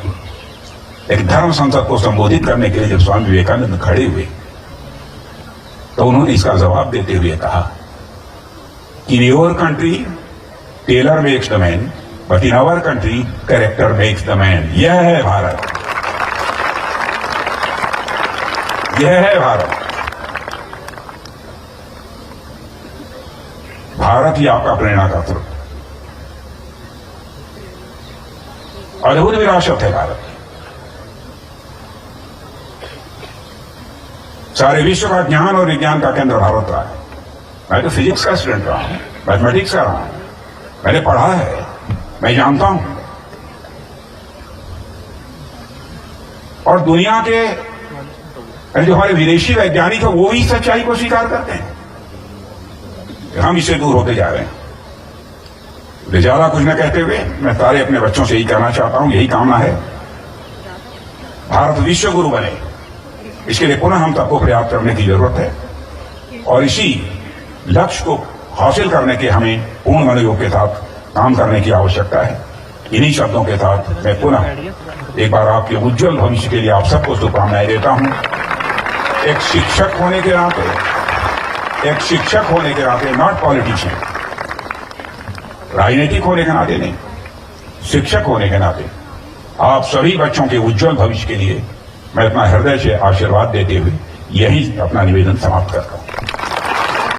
एक धर्म संसद को संबोधित करने के लिए जब स्वामी विवेकानंद खड़े हुए, तो उन्होंने इसका जवाब देते हुए कहा कि in your country tailor makes the man, but in our country character makes the man. यह है भारत, यह है भारत। भारत ही आपका प्रेरणा का स्रोत, अद्भुत विरासत है भारत की। सारे विश्व का ज्ञान और विज्ञान का केंद्र भारत रहा है। मैं तो फिजिक्स का स्टूडेंट रहा हूं, मैथमेटिक्स का रहा हूं, मैंने पढ़ा है, मैं जानता हूं। और दुनिया के जो हमारे विदेशी वैज्ञानिक है वो ही सच्चाई को स्वीकार करते हैं। हम इससे दूर होते जा रहे हैं। ज्यादा कुछ न कहते हुए मैं सारे अपने बच्चों से यही कहना चाहता हूं, यही कामना है, भारत विश्व गुरु बने। इसके लिए पुनः हम सबको प्रयास करने की जरूरत है और इसी लक्ष्य को हासिल करने के हमें पूर्ण मनोयोग के साथ काम करने की आवश्यकता है। इन्हीं शब्दों के साथ मैं पुनः एक बार आपके उज्जवल भविष्य के लिए आप सबको शुभकामनाएं देता हूं। एक शिक्षक होने के नाते, नॉट पॉलिटिशियन, राजनीतिक होने के नाते नहीं, शिक्षक होने के नाते आप सभी बच्चों के उज्जवल भविष्य के लिए मैं अपना हृदय से आशीर्वाद देते हुए यही अपना निवेदन समाप्त करता हूं।